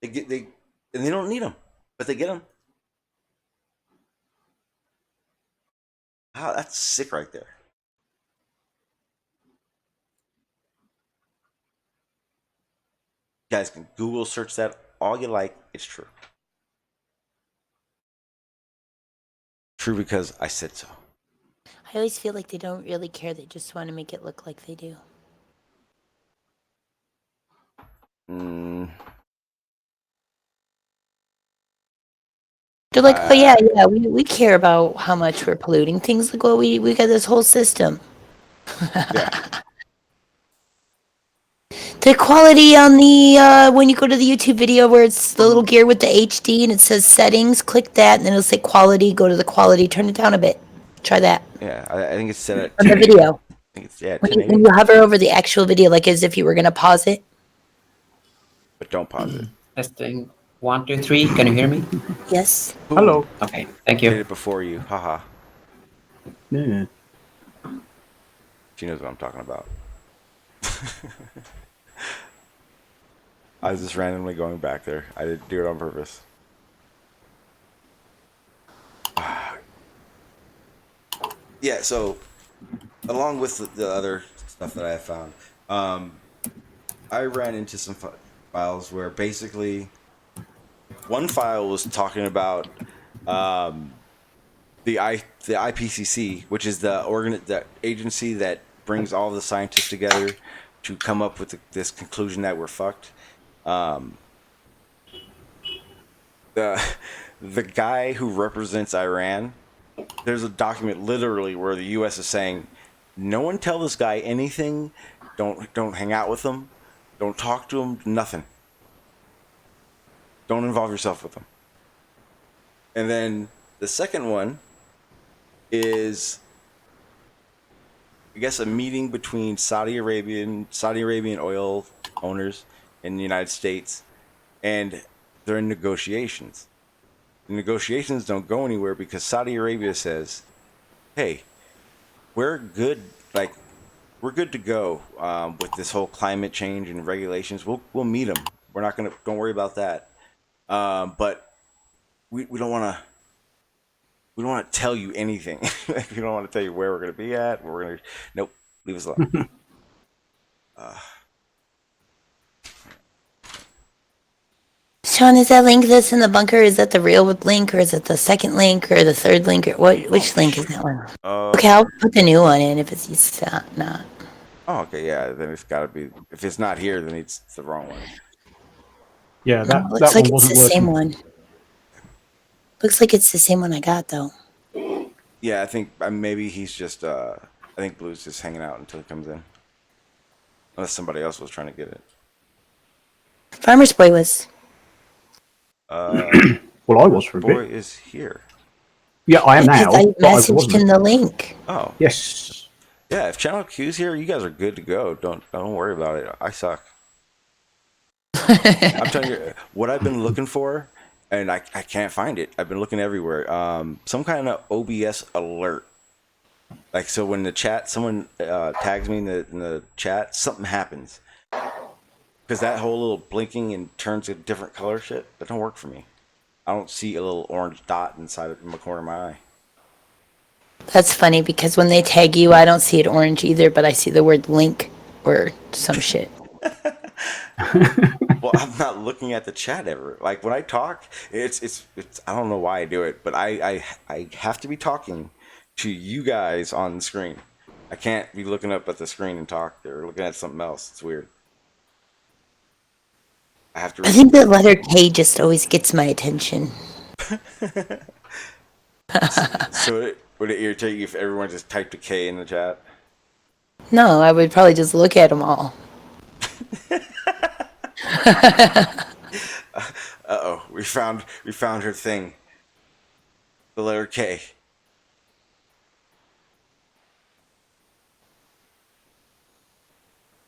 And they don't need them, but they get them. Wow, that's sick right there. You guys can Google search that all you like. It's true. True because I said so. I always feel like they don't really care. They just want to make it look like they do. They're like, oh yeah, we care about how much we're polluting things. Like, well, we got this whole system. Yeah. The quality on the when you go to the YouTube video where it's the little gear with the HD and it says settings, click that, and then it'll say quality. Go to the quality, turn it down a bit. Try that. Yeah, I think it's set at On the video. I think it's when 1080. You hover over the actual video, like as if you were gonna pause it. But don't pause it. Testing 1, 2, 3. Can you hear me? Yes. Boom. Hello. Okay, thank you. Did it before you. Haha. Yeah. She knows what I'm talking about. I was just randomly going back there. I didn't do it on purpose. Yeah, so along with the other stuff that I have found, I ran into some files where basically one file was talking about the IPCC, which is the agency that brings all the scientists together to come up with this conclusion that we're fucked. The guy who represents Iran, there's a document literally where the U.S. is saying, no one tell this guy anything, don't hang out with him, don't talk to him, nothing. Don't involve yourself with him. And then the second one is, I guess, a meeting between Saudi Arabian oil owners in the United States, and they're in negotiations. The negotiations don't go anywhere because Saudi Arabia says, hey, we're good to go with this whole climate change and regulations. We'll meet them. We're not gonna, don't worry about that. But we don't want to tell you anything. We don't want to tell you where we're gonna be at. Nope, leave us alone. Sean, is that link that's in the bunker? Is that the real link, or is it the second link, or the third link, or which link is that one? Okay, I'll put the new one in if it's not. Oh, okay, yeah. Then it's got to be. If it's not here, then it's the wrong one. Yeah, that looks like it's the working. same one. Looks like it's the same one I got though. Yeah, I think maybe he's just. I think Blue's just hanging out until he comes in. Unless somebody else was trying to get it. Farmer's Boy was. Well, I was for a Boy bit. is here. Yeah, I am now. I messaged him the link. Oh. Yes. Yeah, if Channel Q's here, you guys are good to go. Don't worry about it. I suck. I'm telling you, what I've been looking for, and I can't find it. I've been looking everywhere. Some kind of OBS alert. Like, so when the chat, someone tags me in the chat, something happens. Because that whole little blinking and turns a different color shit, that don't work for me. I don't see a little orange dot inside of the corner of my eye. That's funny because when they tag you, I don't see it orange either, but I see the word link or some shit. Well, I'm not looking at the chat ever. Like when I talk, it's I don't know why I do it, but I have to be talking to you guys on the screen. I can't be looking up at the screen and talk or looking at something else. It's weird. I have to. I think the letter K just always gets my attention. So would it irritate you if everyone just typed a K in the chat? No, I would probably just look at them all. Uh-oh, we found her thing. The letter K.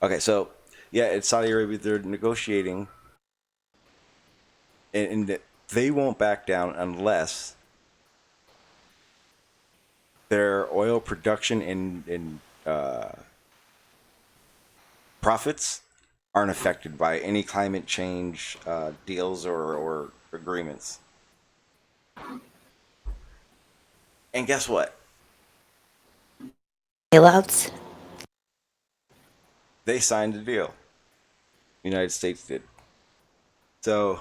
Okay, so yeah, it's Saudi Arabia. They're negotiating, and they won't back down unless their oil production and profits aren't affected by any climate change deals or agreements. And guess what? Bailouts? They signed a deal. The United States did. So,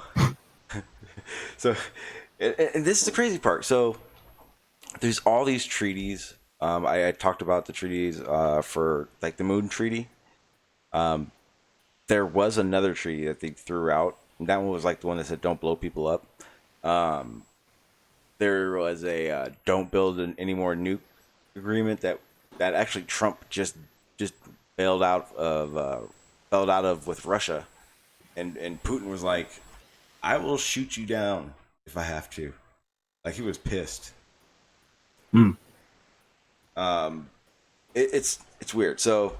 and this is the crazy part. So, there's all these treaties. I talked about the treaties for like the Moon Treaty. There was another treaty that they threw out. And that one was like the one that said don't blow people up. There was a don't build any more nuke agreement that actually Trump just bailed out of with Russia, and Putin was like, I will shoot you down if I have to. Like he was pissed. It's weird. So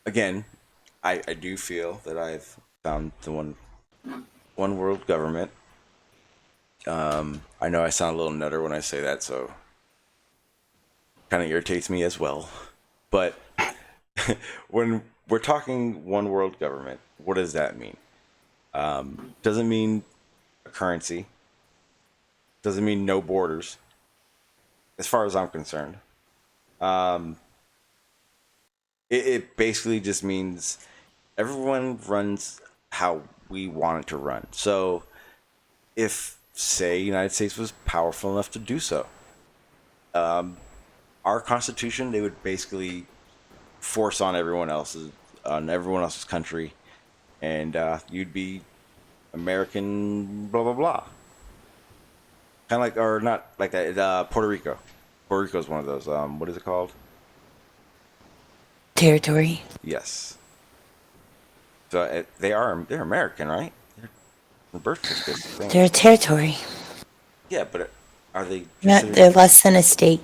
again, I do feel that I've found the one world government. I know I sound a little nutter when I say that, so kind of irritates me as well. But when we're talking one world government, what does that mean? Doesn't mean a currency. Doesn't mean no borders. As far as I'm concerned, it basically just means everyone runs how we want it to run. So if, say, United States was powerful enough to do so, our Constitution, they would basically force on everyone else's country, and you'd be American, blah blah blah. Kind of like, or not like that. Puerto Rico. Puerto Rico is one of those. What is it called? Territory. Yes. So they're American, right? The birth certificate. They're a territory. Yeah, but are they? They're less than a state.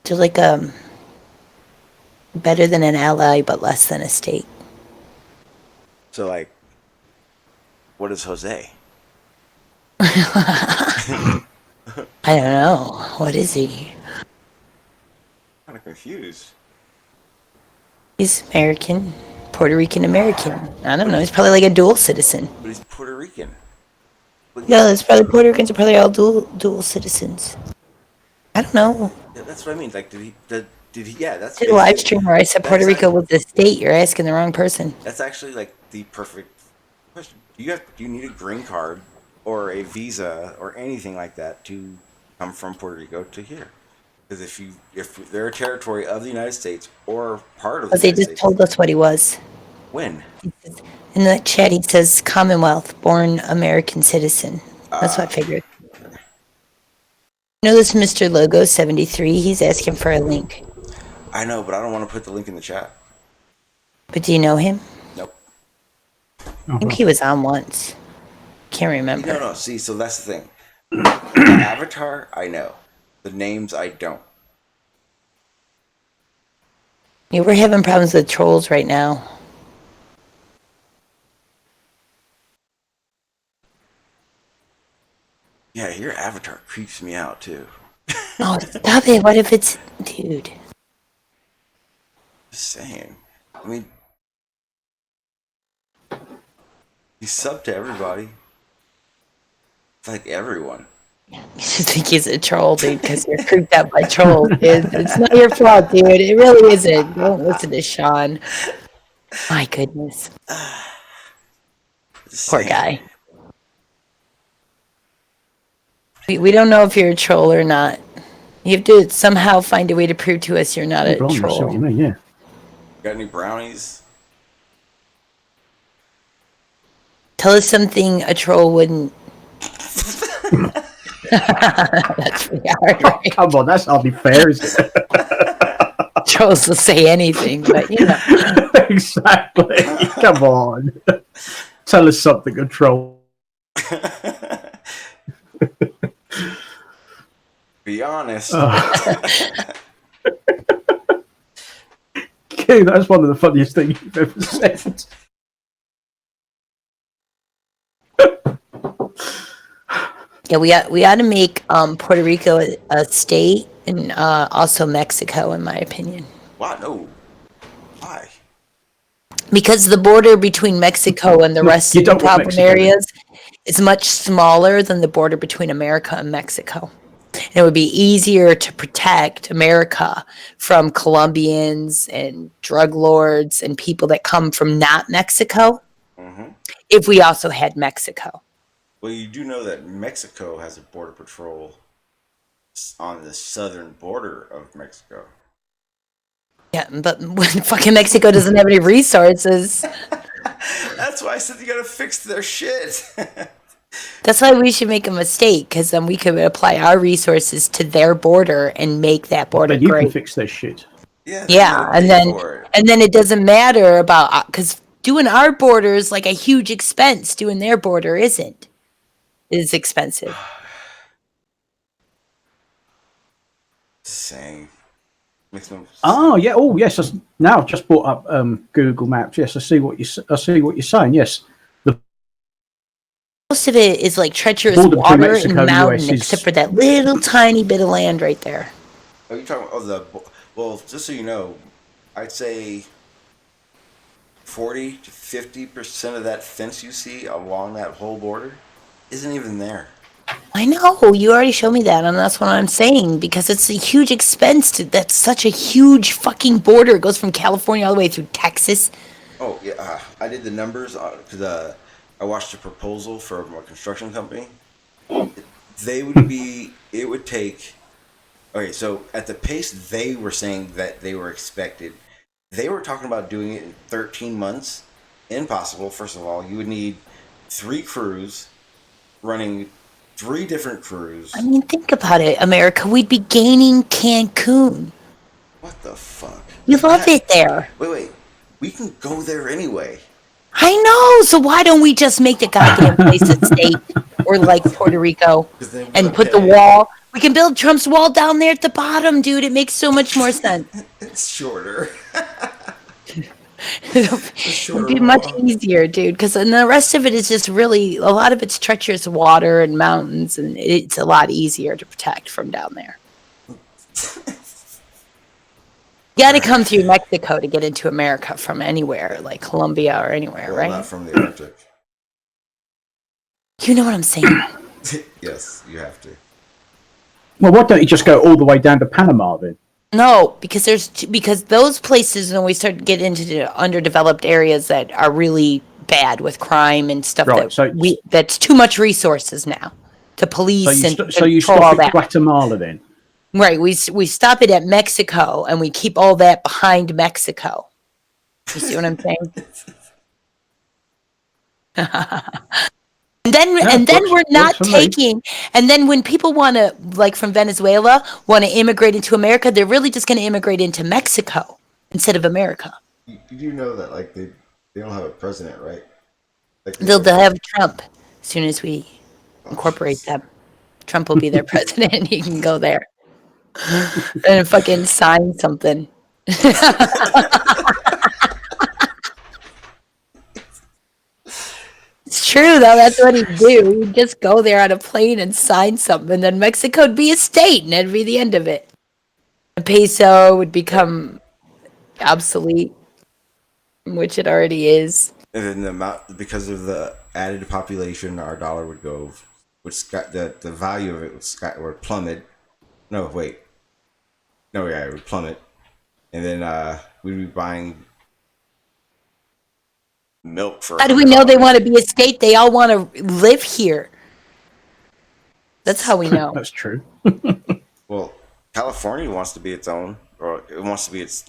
They're like better than an ally, but less than a state. So like, what is Jose? I don't know. What is he? Kind of confused. He's American, Puerto Rican American. I don't know. He's probably like a dual citizen. But he's Puerto Rican. Yeah, it's probably Puerto Ricans are probably all dual citizens. I don't know. Yeah, that's what I mean. Like, did he? Yeah, that's. I did a live stream where I said Puerto Rico was the state. You're asking the wrong person. That's actually like the perfect question. Do you need a green card or a visa or anything like that to come from Puerto Rico to here? Because if they're a territory of the United States or part of the United States. They just told us what he was. When? In the chat, he says Commonwealth, born American citizen. That's what I figured. You know this Mr. Logo 73? He's asking for a link. I know, but I don't want to put the link in the chat. But do you know him? Nope. I think he was on once. Can't remember. No. See, so that's the thing. The avatar, I know. The names, I don't. Yeah, we're having problems with trolls right now. Yeah, your avatar creeps me out too. Oh, stop it. What if it's... Dude. Just saying. I mean... You sub to everybody. It's like everyone. You just think he's a troll, dude, because you're creeped out by trolls, dude. It's not your fault, dude. It really isn't. Don't listen to Sean. My goodness. Just Poor saying. guy. We don't know if you're a troll or not. You have to somehow find a way to prove to us you're not a Blimey, I see what troll. you mean, yeah. Got any brownies? Tell us something a troll wouldn't. That's pretty hard, right? Come on, that's hardly fair, is it? Trolls will say anything, but you know. Exactly. Come on. Tell us something, a troll. Be honest. King, that's one of the funniest things you've ever said. Yeah, we ought to make Puerto Rico a state, and also Mexico, in my opinion. Why? No. Why? Because the border between Mexico and the rest of the problem areas is much smaller than the border between America and Mexico. And it would be easier to protect America from Colombians and drug lords and people that come from not Mexico if we also had Mexico. Well, you do know that Mexico has a border patrol on the southern border of Mexico. Yeah, but when fucking Mexico doesn't have any resources. That's why I said you gotta fix their shit. That's why we should make a mistake, because then we could apply our resources to their border and make that border Then you great. can fix their shit. Yeah, and then it doesn't matter about, because doing our border is like a huge expense. Doing their border isn't. It is expensive. Saying. Oh yeah. Oh yes. Now I've just brought up Google Maps. Yes, I see what you're saying. Yes. Most of it is like treacherous Border between water Mexico and and the mountain, US is- except for that little tiny bit of land right there. Are you talking about well, just so you know, I'd say 40 to 50% of that fence you see along that whole border isn't even there. I know, you already showed me that, and that's what I'm saying, because it's a huge expense that's such a huge fucking border. It goes from California all the way through Texas. Oh yeah, I did the numbers because I watched a proposal for a construction company. It would take. Okay, so at the pace they were saying that they were expected, they were talking about doing it in 13 months. Impossible. First of all, you would need 3 crews running 3 different crews. I mean, think about it, America. We'd be gaining Cancun. What the fuck? We love it there. Wait. We can go there anyway. I know. So why don't we just make the goddamn place a state, or like Puerto Rico, and put the wall? We can build Trump's wall down there at the bottom, dude. It makes so much more sense. It's shorter. It'd be much easier, dude, because then the rest of it is just really, a lot of it's treacherous water and mountains, and it's a lot easier to protect from down there. You got to come through Mexico to get into America from anywhere, like Colombia or anywhere, Well, right? not from the Arctic. You know what I'm saying? Yes, you have to. Well, why don't you just go all the way down to Panama then? No, because because those places, when we start to get into the underdeveloped areas that are really bad with crime and stuff, Right, that's too much resources now to police So you control all stop at that. Guatemala then? Right, we stop it at Mexico, and we keep all that behind Mexico. You see what I'm saying? And then we're not taking. And then when people want to, like from Venezuela, want to immigrate into America, they're really just going to immigrate into Mexico instead of America. You do know that like they don't have a president, right? Like They'll have Trump as soon as we incorporate them. Trump will be their president, and he can go there and fucking sign something. It's true, though. That's what he'd do. He'd just go there on a plane and sign something, and then Mexico would be a state, and that'd be the end of it. The peso would become obsolete, which it already is. And then the amount, because of the added population, our dollar would go, the value of it would plummet. No, wait. No, yeah, it would plummet. And then we'd be buying milk for. How do we know they want to be a state? They all want to live here. That's how we know. That's true. Well, California wants to be its own, or it wants to be its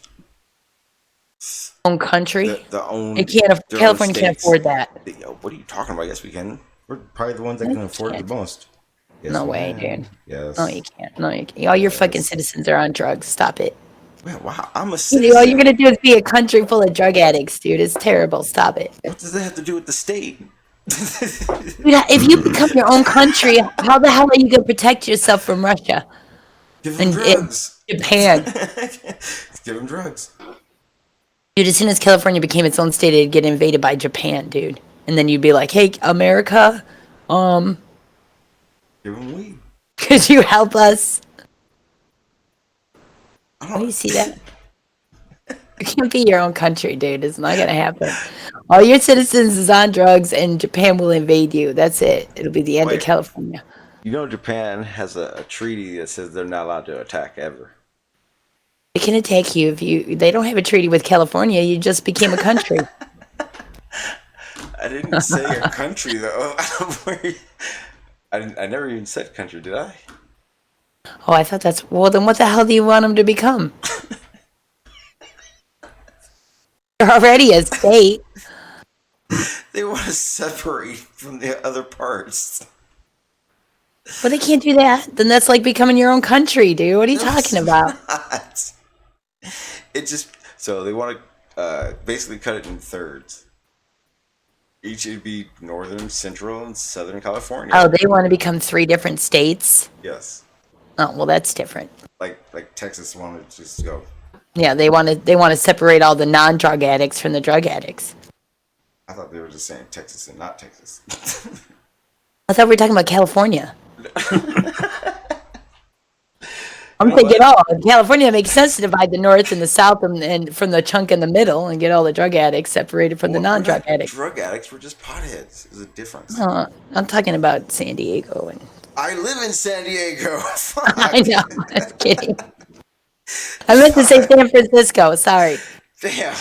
own country. The own. It can't. California can't afford that. What are you talking about? Yes, we can. We're probably the ones that can afford it the most. Yes, no way, dude. Yes. No, you can't. No, you can't. All your fucking citizens are on drugs. Stop it. Man, wow, I'm a citizen. All you're gonna do is be a country full of drug addicts, dude. It's terrible. Stop it. What does that have to do with the state? Dude, if you become your own country, how the hell are you gonna protect yourself from Russia? Give them drugs. Japan. Give them drugs. Dude, as soon as California became its own state, it'd get invaded by Japan, dude. And then you'd be like, "Hey, America, give them weed. Could you help us?" Oh, you see that? You can't be your own country, dude. It's not gonna happen. All your citizens is on drugs, and Japan will invade you. That's it. It'll be the end of California. You know, Japan has a treaty that says they're not allowed to attack ever. They can attack you if you. They don't have a treaty with California. You just became a country. I didn't say a country though. I never even said country, did I? Oh, I thought that's. Well, then what the hell do you want them to become? They're already a state. They want to separate from the other parts. But they can't do that. Then that's like becoming your own country, dude. What are you talking about? Not. It just so they want to basically cut it in thirds. Each would be northern, central, and southern California. Oh, they want to become 3 different states? Yes. Oh, well, that's different. Like Texas wanted to just go. Yeah, they want to separate all the non-drug addicts from the drug addicts. I thought they were just saying Texas and not Texas. I thought we were talking about California. I'm thinking, California makes sense to divide the north and the south and from the chunk in the middle and get all the drug addicts separated from the non-drug addicts. Drug addicts were just potheads. There's a difference. I'm talking about San Diego. I live in San Diego. I know. I'm kidding. I meant to say San Francisco. Sorry. Damn.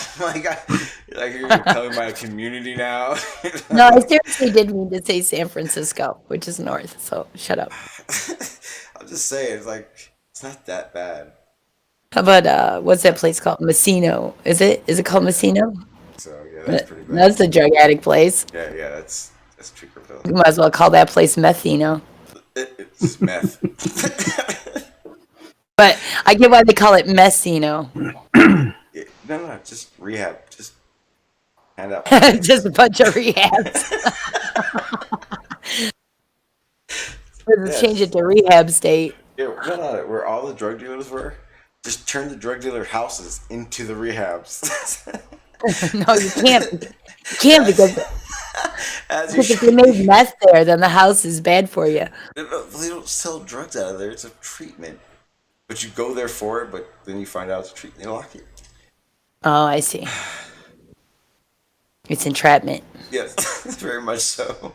You're telling my community now. No, I seriously did mean to say San Francisco, which is north. So shut up. I'm just saying, it's not that bad. How about what's that place called? Messino. Is it called Messino? So yeah, that's pretty bad. That's the drug addict place. Yeah, that's Treakerville. You might as well call that place Methino. It's meth. But I get why they call it Messino. No, just rehab. Just hand out. Just a bunch of rehabs. Let's change it to rehab state. Yeah, no, where all the drug dealers were. Just turn the drug dealer houses into the rehabs. No, you can't. You can't because if you made meth there, then the house is bad for you. They don't sell drugs out of there. It's a treatment. But you go there for it, but then you find out it's a treatment. They lock it. Oh, I see. It's entrapment. Yes, very much so.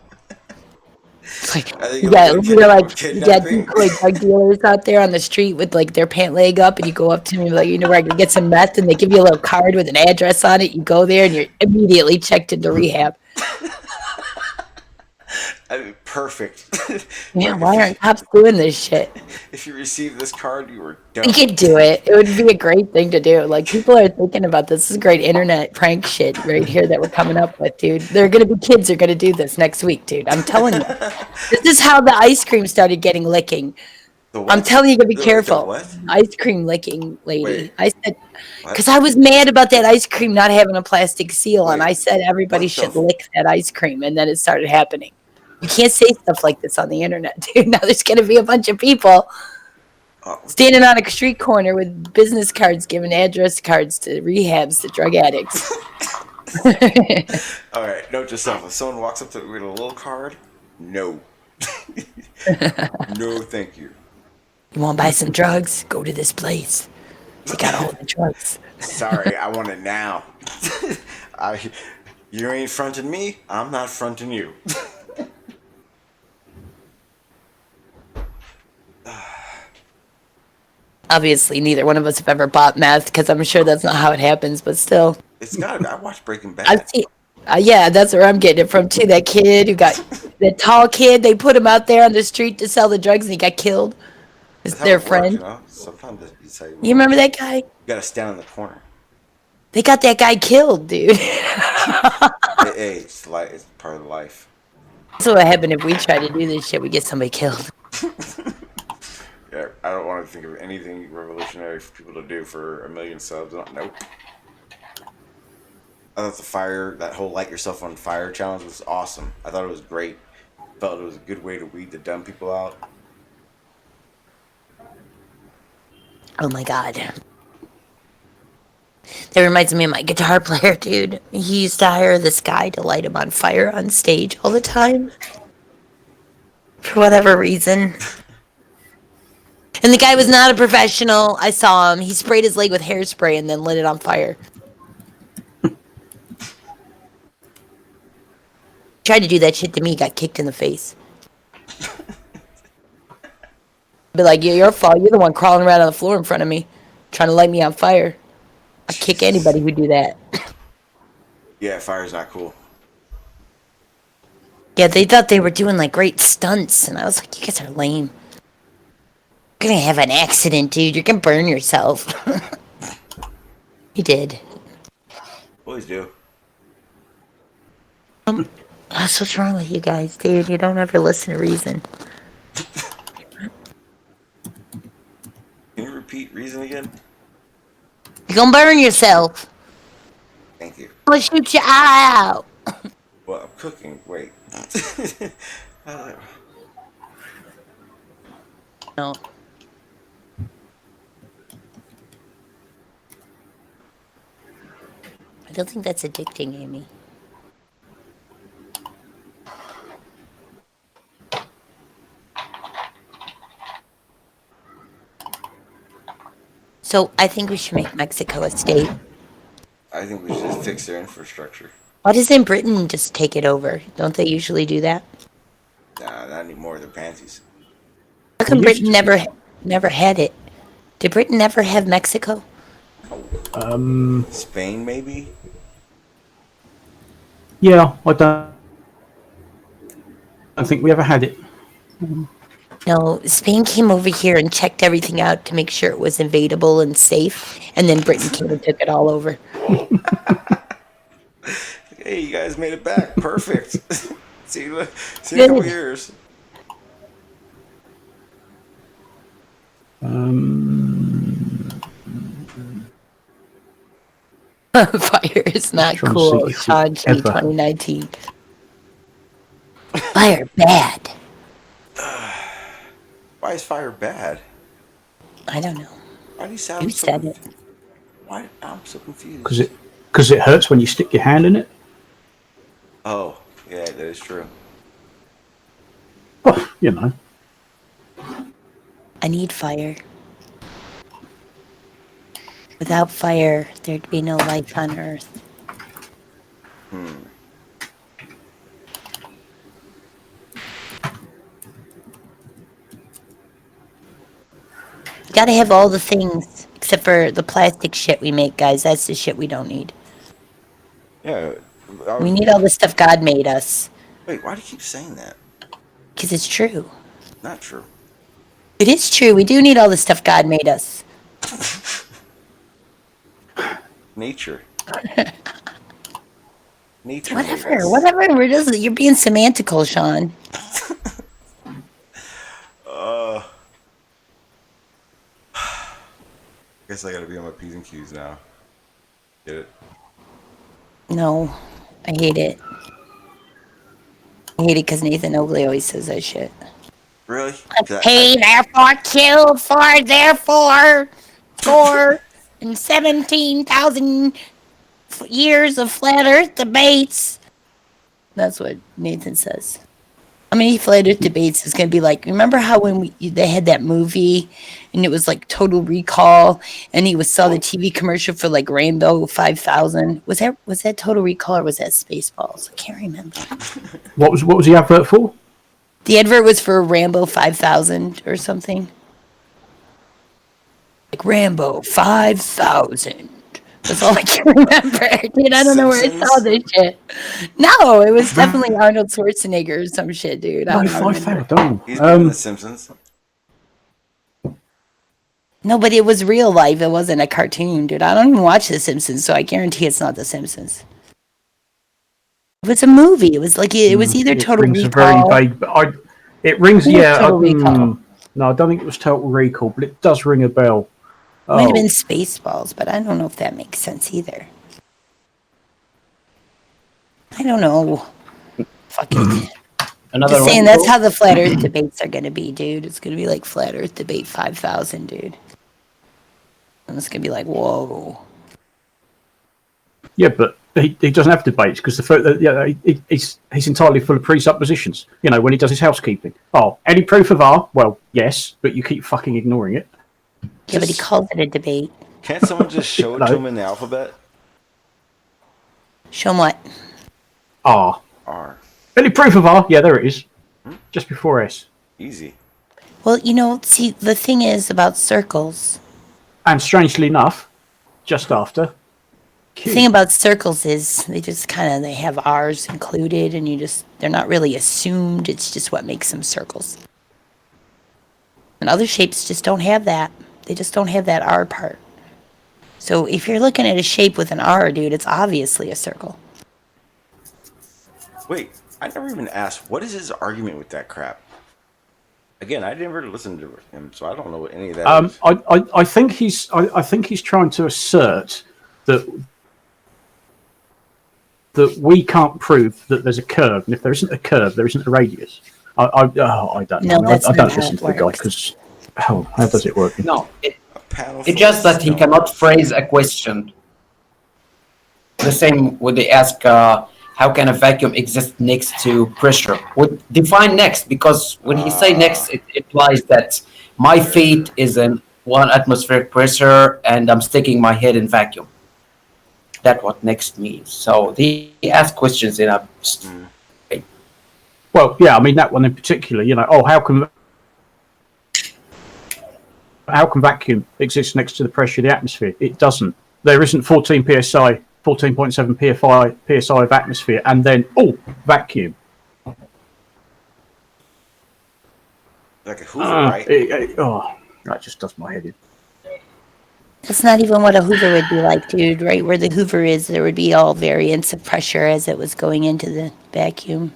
You got 2 drug dealers out there on the street with their pant leg up, and you go up to them and you're where I can get some meth, and they give you a little card with an address on it. You go there, and you're immediately checked into rehab. Perfect. Yeah, why aren't cops doing this shit? If you receive this card, you were done. You could do it. It would be a great thing to do. People are thinking about this. This is great internet prank shit right here that we're coming up with, dude. There are going to be kids who are going to do this next week, dude. I'm telling you. This is how the ice cream started getting licking. I'm telling you to be careful. What? Ice cream licking lady. Wait, I said, because I was mad about that ice cream not having a plastic seal, and I said everybody should lick that ice cream, and then it started happening. You can't say stuff like this on the internet, dude. Now there's going to be a bunch of people standing on a street corner with business cards giving address cards to rehabs to drug addicts. All right, note to self. If someone walks up to me with a little card, no. No, thank you. You want to buy some drugs? Go to this place. They got all the drugs. Sorry, I want it now. You ain't fronting me, I'm not fronting you. Obviously, neither one of us have ever bought meth because I'm sure that's not how it happens, but still. It's gotta be. I watched Breaking Bad. Yeah, that's where I'm getting it from too. That kid who got the tall kid, they put him out there on the street to sell the drugs, and he got killed. It's That's how their it works, friend. Sometimes it's how you You want. remember that guy? You gotta stand in the corner. They got that guy killed, dude. Hey, it's part of life. That's what would happen if we tried to do this shit. We get somebody killed. Yeah, I don't want to think of anything revolutionary for people to do for 1 million subs. Nope. I thought that whole light yourself on fire challenge was awesome. I thought it was great. Felt it was a good way to weed the dumb people out. Oh my god. That reminds me of my guitar player, dude. He used to hire this guy to light him on fire on stage all the time. For whatever reason. And the guy was not a professional. I saw him. He sprayed his leg with hairspray and then lit it on fire. Tried to do that shit to me, got kicked in the face. Be like, yeah, your fault. You're the one crawling around on the floor in front of me, trying to light me on fire. I kick anybody who do that. Yeah, fire's not cool. Yeah, they thought they were doing like great stunts, and I was like, you guys are lame. You're gonna have an accident, dude. You're gonna burn yourself. He did. Boys do. That's what's wrong with you guys, dude. You don't ever listen to reason. Can you repeat reason again? You're gonna burn yourself. Thank you. I'm gonna shoot your eye out. Well, I'm cooking. Wait. No. I don't think that's addicting, Amy. So I think we should make Mexico a state. I think we should just fix their infrastructure. Why doesn't Britain just take it over? Don't they usually do that? Nah, not anymore. They're pansies. How come Britain never had it? Did Britain never have Mexico? Spain, maybe? Yeah, I don't think we ever had it. No, Spain came over here and checked everything out to make sure it was invadable and safe, and then Britain came and took it all over. Hey, you guys made it back. Perfect. see you in a couple years. Fire is not cool. Sean G 2019. Fire bad. Why is fire bad? I don't know. Why do you sound You so said it. Why? I'm so confused. Because it hurts when you stick your hand in it. Oh, yeah, that is true. Well, you know. I need fire. Without fire, there'd be no life on Earth. You gotta have all the things, except for the plastic shit we make, guys. That's the shit we don't need. Yeah. We need all the stuff God made us. Wait, why do you keep saying that? Because it's true. Not true. It is true. We do need all the stuff God made us. Nature. Nature. Whatever. You're being semantical, Sean. Guess I gotta be on my P's and Q's now. Get it? No, I hate it. I hate it because Nathan Oakley always says that shit. Really? P, therefore, Q, for, therefore, for, and 17,000 years of flat Earth debates. That's what Nathan says. How many flat Earth debates is going to be like? Remember how when they had that movie and it was like Total Recall, and he saw the TV commercial for like Rainbow 5000? Was that Total Recall or was that Spaceballs? I can't remember. What was the advert for? The advert was for Rambo 5000 or something. Like Rambo 5000. That's all I can remember. Dude, I don't know where I saw this shit. No, it was definitely Arnold Schwarzenegger or some shit, dude. I don't remember. He's been in The Simpsons. No, but it was real life. It wasn't a cartoon, dude. I don't even watch The Simpsons, so I guarantee it's not The Simpsons. It was a movie. It was like it was either Total rings Recall. a very vague, but it rings. Total Recall. No, I don't think it was Total Recall, but it does ring a bell. Might have been Spaceballs, but I don't know if that makes sense either. I don't know. Fuck it. Just saying, that's how the flat Earth debates are going to be, dude. It's going to be like flat Earth debate 5,000, dude. And it's going to be like, whoa. Yeah, but he doesn't have debates because he's entirely full of presuppositions. You know, when he does his housekeeping. Oh, any proof of R? Well, yes, but you keep fucking ignoring it. Yeah, but he calls it a debate. Can't someone just show it to him in the alphabet? Show him what? R. R. Any proof of R? Yeah, there it is. Just before S. Easy. Well, you know, see, the thing is about circles. And strangely enough, just after. The thing about circles is they just they have R's included, and they're not really assumed. It's just what makes them circles. And other shapes just don't have that. They just don't have that R part. So if you're looking at a shape with an R, dude, it's obviously a circle. Wait, I never even asked, what is his argument with that crap? Again, I never listened to him, so I don't know what any of that is. I think he's trying to assert that we can't prove that there's a curve, and if there isn't a curve, there isn't a radius. I don't know. I don't listen to the guy because how does it work? No, it's just that he cannot phrase a question. The same when they ask, how can a vacuum exist next to pressure? Would define next, because when he say next, it implies that my feet is in 1 atmospheric pressure and I'm sticking my head in vacuum. That's what next means. So he asks questions in a. Well, yeah, I mean that one in particular. You know, how can vacuum exist next to the pressure of the atmosphere? It doesn't. There isn't 14 psi, 14.7 psi of atmosphere, and then vacuum. Like a Hoover, right? That just does my head in. That's not even what a Hoover would be like, dude. Right where the Hoover is, there would be all variants of pressure as it was going into the vacuum.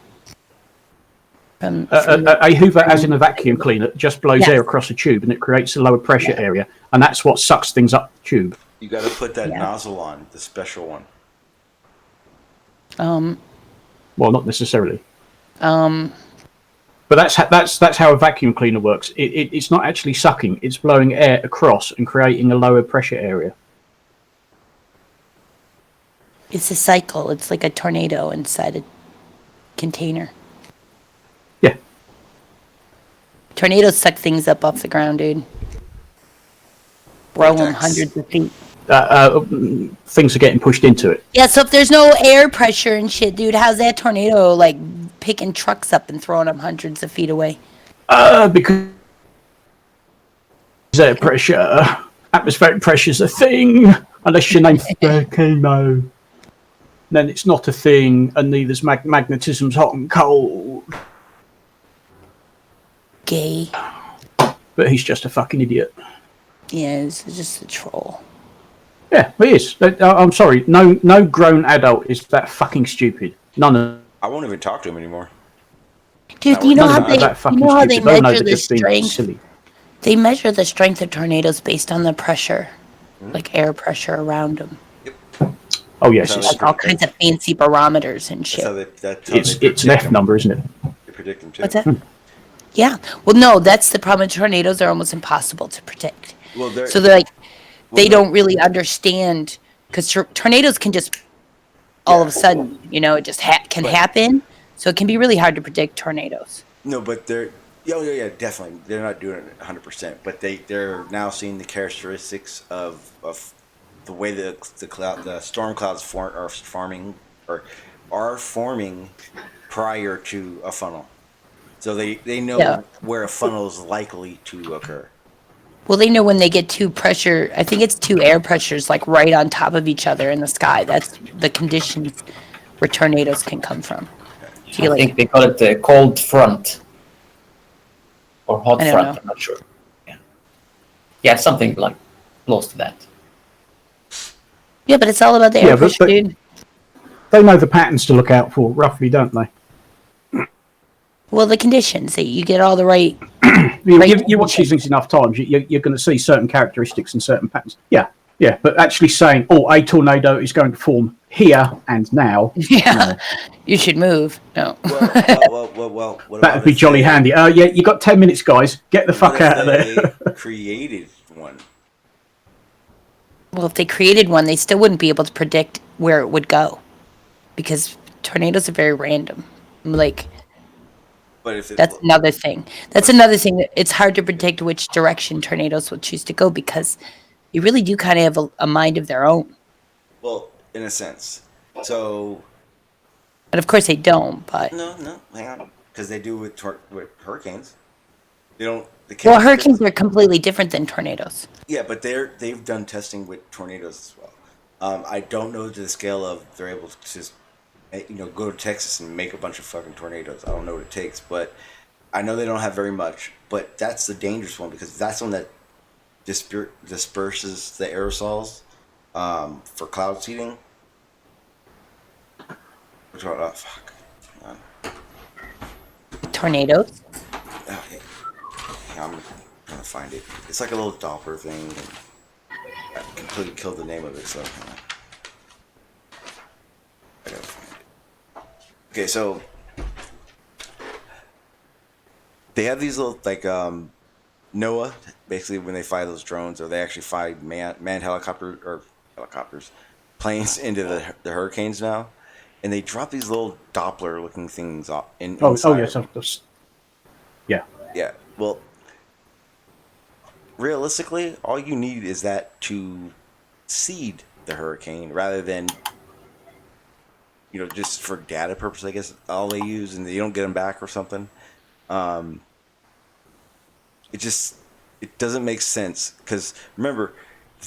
A Hoover, as in a vacuum cleaner, just blows air across a tube and it creates a lower pressure area, and that's what sucks things up the tube. You got to put that nozzle on, the special one. Well, not necessarily. But that's how a vacuum cleaner works. It's not actually sucking; it's blowing air across and creating a lower pressure area. It's a cycle. It's like a tornado inside a container. Yeah. Tornadoes suck things up off the ground, dude. Throw them hundreds of feet. Things are getting pushed into it. Yeah, so if there's no air pressure and shit, dude, how's that tornado like picking trucks up and throwing them hundreds of feet away? Because air pressure, atmospheric pressure's a thing. Unless your name's volcano, then it's not a thing, and neither's magnetism's hot and cold. Gay. But he's just a fucking idiot. Yeah, it's just a troll. Yeah, he is. I'm sorry. No grown adult is that fucking stupid. None of. I won't even talk to him anymore. Dude, you know how they measure the strength? Silly. They measure the strength of tornadoes based on the pressure, like air pressure around them. Yep. Oh yes, it's all kinds of fancy barometers and shit. It's an F number, isn't it? They predict them too. What's that? Yeah. Well, no, that's the problem. Tornadoes are almost impossible to predict. Well, so they're like, they don't really understand, because tornadoes can just all of a sudden, it just can happen. So it can be really hard to predict tornadoes. No, but they're definitely. They're not doing it 100%, but they're now seeing the characteristics of the way the storm clouds are forming prior to a funnel. So they know where a funnel is likely to occur. Well, they know when they get two pressure, I think it's two air pressures like right on top of each other in the sky. That's the conditions where tornadoes can come from. I think they call it the cold front or hot I don't front. know. I'm not sure. Yeah, something like close to that. Yeah, but it's all about the air pressure, dude. They know the patterns to look out for, roughly, don't they? Well, the conditions that you get all the right. You watch these things enough times, you're going to see certain characteristics and certain patterns. Yeah, but actually saying, "Oh, a tornado is going to form here and now." Yeah, no. You should move. No. Well, That would be jolly handy. Yeah, you got 10 minutes, guys. Get the fuck out of there. Created one. Well, if they created one, they still wouldn't be able to predict where it would go, because tornadoes are very random. Like, but if that's another thing. That's another thing. It's hard to predict which direction tornadoes will choose to go because you really do kind of have a mind of their own. Well, in a sense. So. But of course they don't. But no, hang on, because they do with hurricanes. They don't. Well, hurricanes are completely different than tornadoes. Yeah, but they've done testing with tornadoes as well. I don't know to the scale of they're able to just go to Texas and make a bunch of fucking tornadoes. I don't know what it takes, but I know they don't have very much. But that's the dangerous one because that's one that disperses the aerosols for cloud seeding. Which one? Oh, fuck. Tornadoes? Oh, yeah, I'm trying to find it. It's like a little Doppler thing. And I completely killed the name of it, so I gotta find it. Okay, so they have these little NOAA, basically when they fly those drones, or they actually fly manned helicopters, planes into the hurricanes now, and they drop these little Doppler-looking things inside. Yeah. Yeah. Well, realistically, all you need is that to seed the hurricane, rather than just for data purposes. I guess all they use, and they don't get them back or something. It doesn't make sense because remember,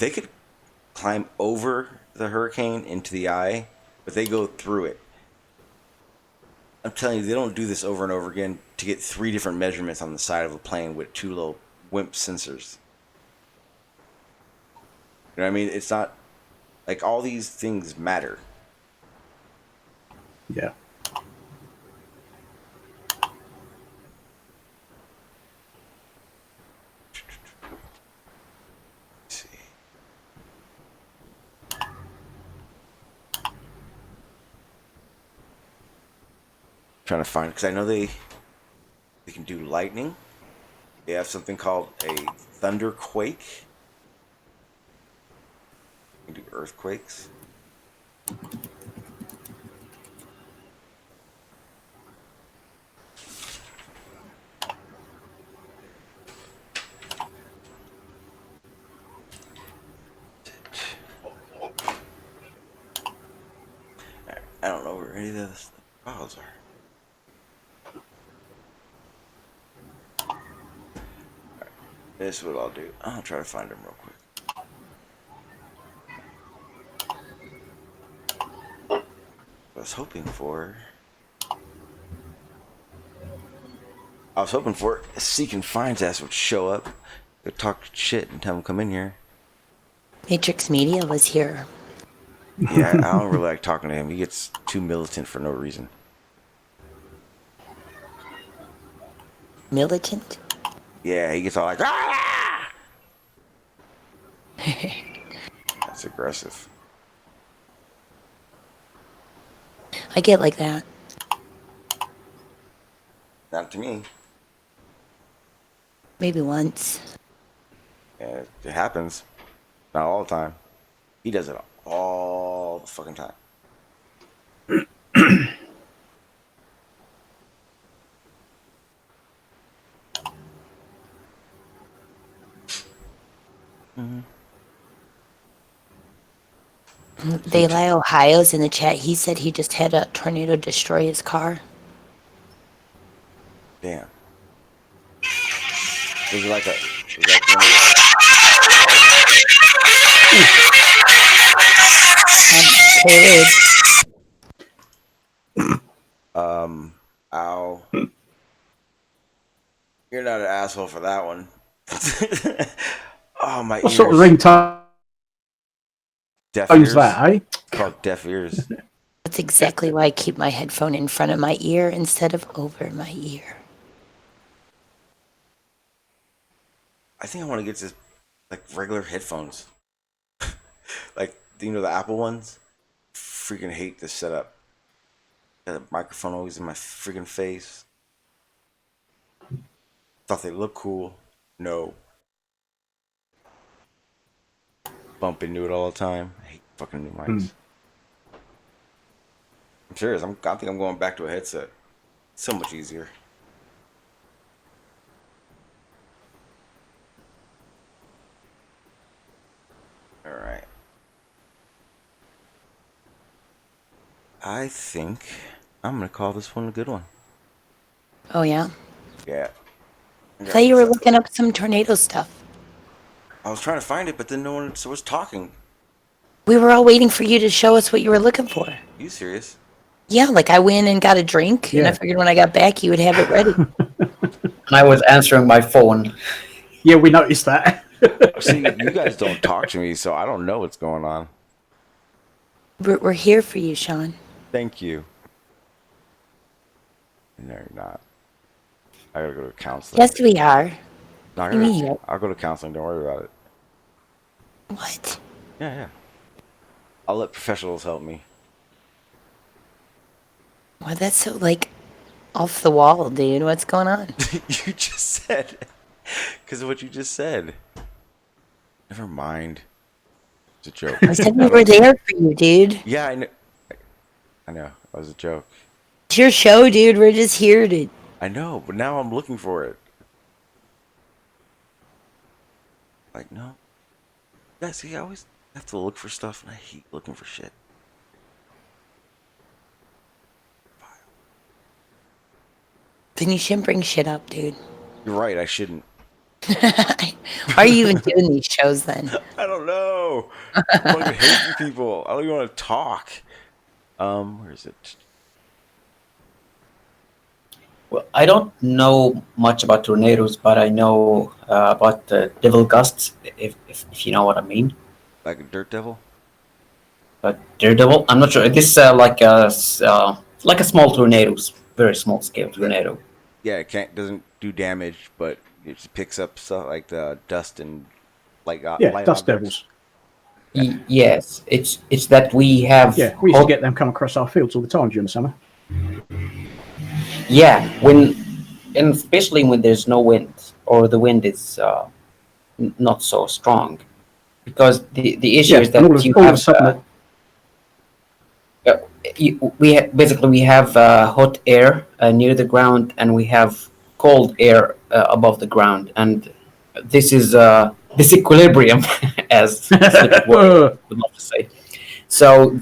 they could climb over the hurricane into the eye, but they go through it. I'm telling you, they don't do this over and over again to get 3 different measurements on the side of a plane with 2 little wimp sensors. You know what I mean? It's not like all these things matter. Yeah. Trying to find, because I know they can do lightning. They have something called a thunderquake. They can do earthquakes. I don't know where any of the files are. This is what I'll do. I'll try to find them real quick. I was hoping for Seek and Finds ass would show up, go talk shit and tell him come in here. Matrix Media was here. Yeah, I don't really like talking to him. He gets too militant for no reason. Militant? Yeah, he gets all like, ah! That's aggressive. I get like that. Not to me. Maybe once. Yeah, it happens. Not all the time. He does it all the fucking time. Mm-hmm. Daylight Ohio's in the chat. He said he just had a tornado destroy his car. Damn. Was it like one of Ow. You're not an asshole for that one. Oh, my What ears. sort of ringtone Deaf is ears? that, eh? Called deaf ears. That's exactly why I keep my headphone in front of my ear instead of over my ear. I think I want to get just like regular headphones. Like, you know, the Apple ones? Freaking hate this setup. Got the microphone always in my freaking face. Thought they looked cool. No. Bump into it all the time. I hate fucking new mics. I'm serious. I think I'm going back to a headset. So much easier. All right. I think I'm gonna call this one a good one. Oh, yeah? Yeah. I thought you were looking up some tornado stuff. I was trying to find it, but then no one was talking. We were all waiting for you to show us what you were looking for. You serious? Yeah, like I went and got a drink, and I figured when I got back, you would have it ready. And I was answering my phone. Yeah, we noticed that. See, you guys don't talk to me, so I don't know what's going on. We're here for you, Sean. Thank you. No, you're not. I gotta go to counseling. Yes, we are. No, I'll go to counseling. Don't worry about it. What? Yeah. I'll let professionals help me. Why, that's so, like, off the wall, dude. What's going on? You just said. Because of what you just said. Never mind. It's a joke. I said we were there for you, dude. Yeah, I know. I know. That was a joke. It's your show, dude. We're just here to... I know, but now I'm looking for it. Like, no. Yeah, see, I always have to look for stuff, and I hate looking for shit. Then you shouldn't bring shit up, dude. You're right, I shouldn't. Why are you even doing these shows then? I don't know. I'm fucking hating people. I don't even want to talk. Where is it? Well, I don't know much about tornadoes, but I know about devil gusts, if you know what I mean. Like a dirt devil? But daredevil, I'm not sure. This like a small tornadoes, very small scale tornado. Yeah, it doesn't do damage, but it just picks up stuff like the dust and like light dust objects. devils. Yes, it's that we have. Yeah, we used to get them come across our fields all the time during the summer. Yeah, and especially when there's no wind or the wind is not so strong, because the issue is that we have hot air near the ground, and we have cold air above the ground, and this is this equilibrium, as would love to say. So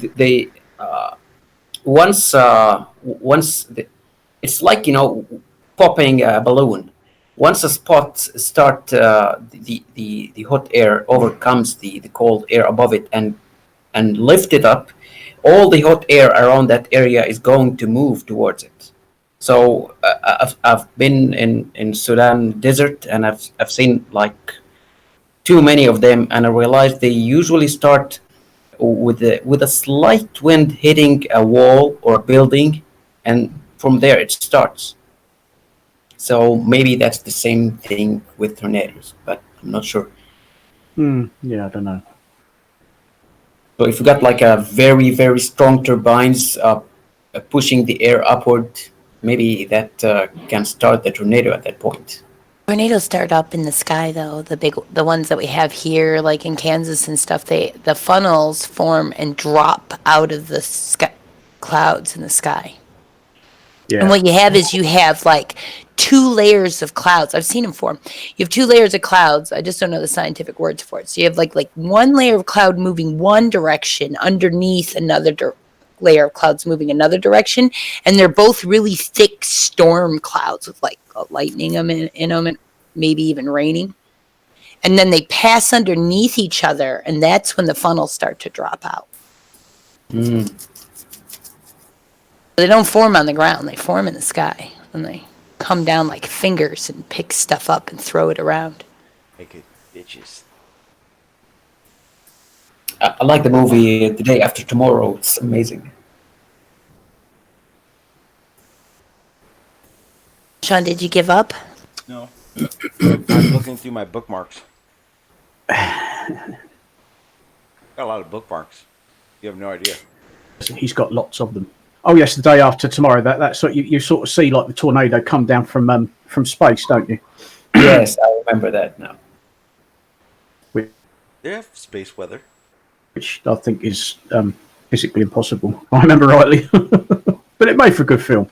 it's like, popping a balloon. Once a spot start the hot air overcomes the cold air above it and lift it up, all the hot air around that area is going to move towards it. So I've been in Sudan desert, and I've seen like too many of them, and I realized they usually start with a slight wind hitting a wall or a building, and from there it starts. So maybe that's the same thing with tornadoes, but I'm not sure. Yeah, I don't know. So if you got like a very, very strong turbines pushing the air upward, maybe that can start the tornado at that point. Tornadoes start up in the sky, though. The ones that we have here, like in Kansas and stuff, the funnels form and drop out of the clouds in the sky. Yeah. And what you have like 2 layers of clouds. I've seen them form. You have 2 layers of clouds. I just don't know the scientific words for it. So you have like one layer of cloud moving one direction underneath another layer of clouds moving another direction, and they're both really thick storm clouds with like lightning in them and maybe even raining. And then they pass underneath each other, and that's when the funnels start to drop out. They don't form on the ground; they form in the sky, and they come down like fingers and pick stuff up and throw it around. Make it bitches. I like the movie The Day After Tomorrow. It's amazing. Sean, did you give up? No. I'm looking through my bookmarks. Got a lot of bookmarks. You have no idea. He's got lots of them. Oh yes, The Day After Tomorrow. That's what you sort of see like the tornado come down from space, don't you? Yes, I remember that now. They have space weather. Which I think is physically impossible, if I remember rightly. But it made for a good film.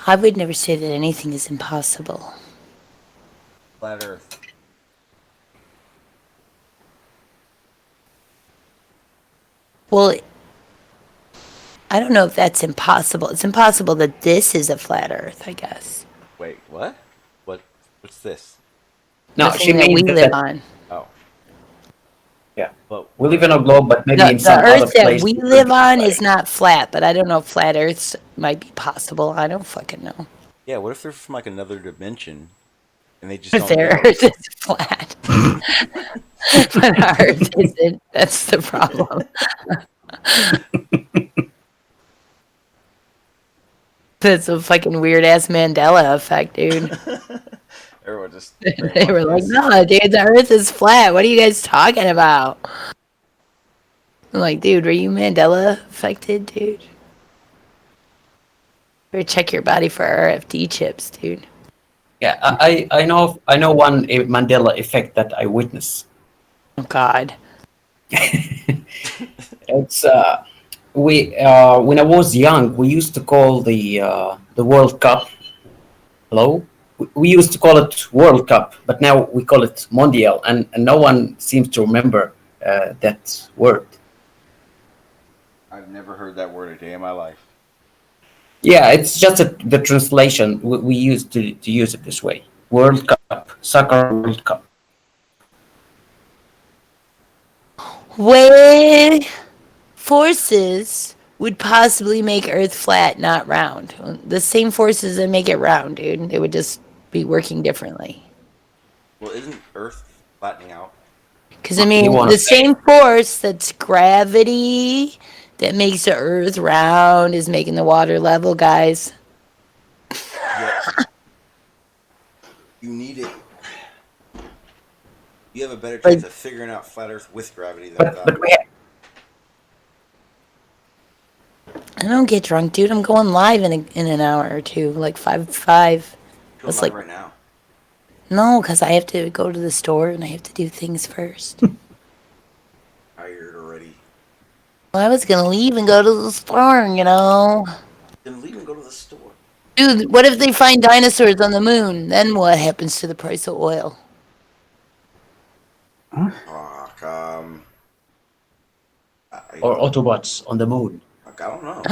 I would never say that anything is impossible. Flat Earth. Well, I don't know if that's impossible. It's impossible that this is a flat Earth, I guess. Wait, what? What's this? No, The she thing that means we live on. Oh. Yeah. Well, We live in a globe, but maybe in The some other Earth that place. we live on is not flat, but I don't know if flat Earths might be possible. I don't fucking know. yeah, what if they're from like another dimension and they just If don't their know? Earth is flat. But our Earth isn't. That's the problem. That's a fucking weird ass Mandela effect, dude. Everyone just They were like, no, dude, the Earth is flat. What are you guys talking about? I'm like, dude, were you Mandela affected, dude? Better check your body for RFD chips, dude. Yeah, I know one Mandela effect that I witnessed. Oh God. It's when I was young, we used to call the World Cup. Hello, we used to call it World Cup, but now we call it Mondial, and no one seems to remember that word. I've never heard that word a day in my life. Yeah, it's just the translation. We used to use it this way. World Cup, Soccer World Cup. What forces would possibly make Earth flat, not round? The same forces that make it round, dude. It would just be working differently. Well, isn't Earth flattening out? Because, I mean, the same force that's gravity that makes the Earth round is making the water level, guys. Yeah. You need it. You have a better chance of figuring out flat Earth with gravity than without. I don't get drunk, dude. I'm going live in an hour or two, like 5 to 5. Going live right now. No, because I have to go to the store and I have to do things first. Tired already. Well, I was gonna leave and go to the store, you know. Then leave and go to the store. Dude, what if they find dinosaurs on the moon? Then what happens to the price of oil? Fuck, Or Autobots on the moon. I don't know.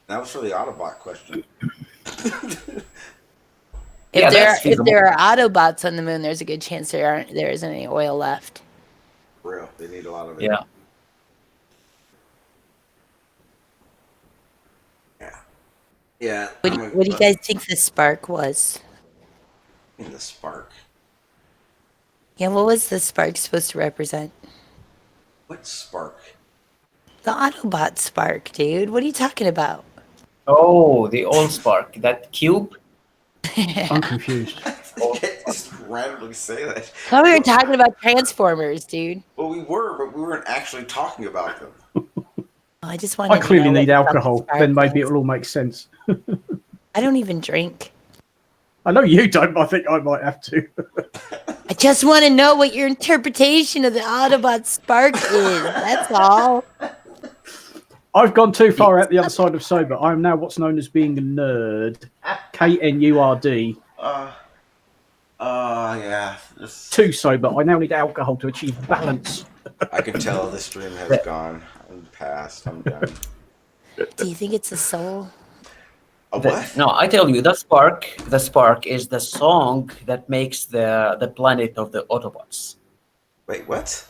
That was for the Autobot question. If there are Autobots on the moon, there's a good chance there isn't any oil left. For real, they need a lot of it. Yeah. Yeah. What do you guys think the spark was? The spark. Yeah, what was the spark supposed to represent? What spark? The Autobot spark, dude. What are you talking about? Oh, the old spark. That cube? I'm confused. Just randomly say that. I thought we were talking about Transformers, dude. Well, we were, but we weren't actually talking about them. I just wanted. I clearly to know need what alcohol. the Then spark maybe was. it'll all make sense. I don't even drink. I know you don't, but I think I might have to. I just want to know what your interpretation of the Autobot spark is. That's all. I've gone too far out the other side of sober. I am now what's known as being a nerd. KNURD. Yeah. Too sober. I now need alcohol to achieve balance. I can tell this stream has gone. I'm past. I'm done. Do you think it's a soul? What? No, I tell you, the spark is the song that makes the planet of the Autobots. Wait, what?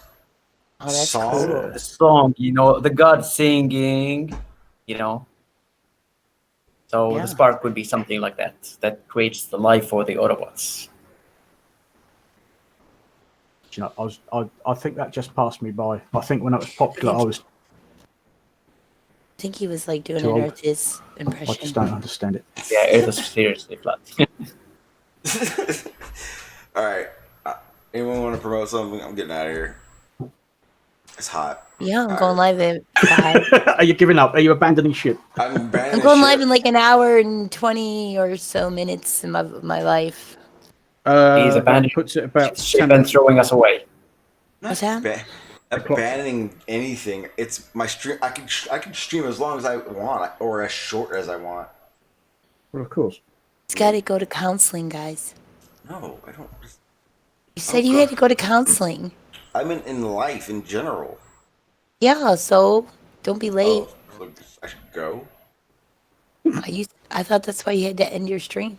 Oh, that's Song? cool. The song, the god singing, So Yeah. the spark would be something like that creates the life for the Autobots. You know, I think that just passed me by. I think when it was popular, I was I think he was like doing too an old. artist I impression. just don't understand it. Yeah, it was seriously flat. All right. Anyone want to promote something? I'm getting out of here. It's hot. Yeah, I'm going live at 5. Are you giving up? Are you abandoning ship? I'm banning I'm going ship. live in like an hour and 20 or so minutes in my life. He's That abandoning puts it about ship 10 and throwing us away. What's that? Banning anything. It's my stream. I can stream as long as I want or as short as I want. Well, of course. It's got to go to counseling, guys. No, I don't. You said you had to go to counseling. I mean, in life in general. Yeah, so don't be late. Oh, I should go. I thought that's why you had to end your stream.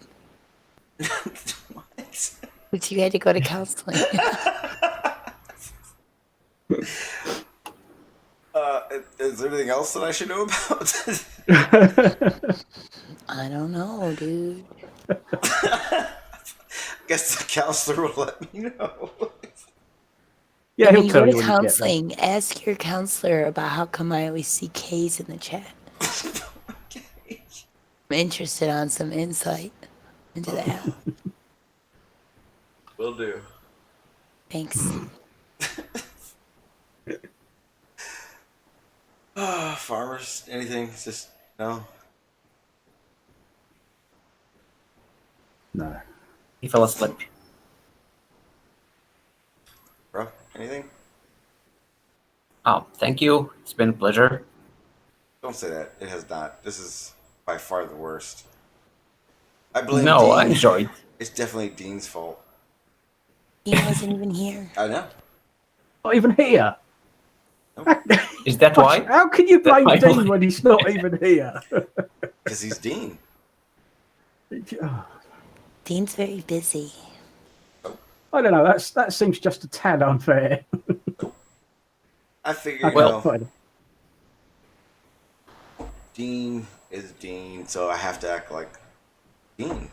What? Because you had to go to counseling. Is there anything else that I should know about? I don't know, dude. I guess the counselor will let me know. Yeah, When he'll you tell go you to when you get there. counseling, ask your counselor about how come I always see K's in the chat. I'm interested on some insight into that. Will do. Thanks. Farmers, anything? It's just no. No. He fell asleep. Bro, anything? Oh, thank you. It's been a pleasure. Don't say that. It has not. This is by far the worst. I blame No, Dean. I enjoyed. It's definitely Dean's fault. He wasn't even here. I know. Not even here. Is that why? How can you That blame why? Dean when he's not even here? Because he's Dean. Dean's very busy. I don't know. That seems just a tad unfair. I figured, Fine. Dean is Dean, so I have to act like Dean.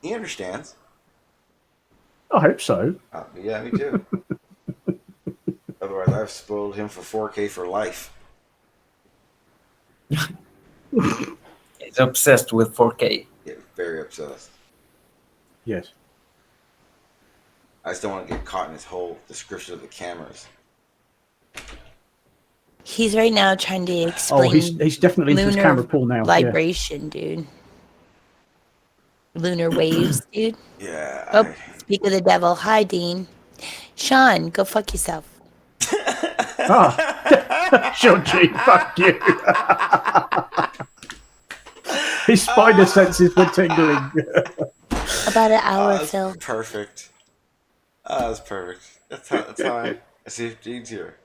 He understands. I hope so. Yeah, me too. Otherwise, I've spoiled him for 4K for life. He's obsessed with 4K. Yeah, very obsessed. Yes. I just don't want to get caught in his whole description of the cameras. He's right now trying to explain. Oh, he's definitely into his lunar camera pool now. Vibration, dude. Lunar waves, dude. Yeah. Oh, speak of the devil. Hi, Dean. Sean, go fuck yourself. Sure, G, fuck you. His spider senses were tingling. About an hour, Phil. Perfect. That's perfect. That's how I see if Dean's here.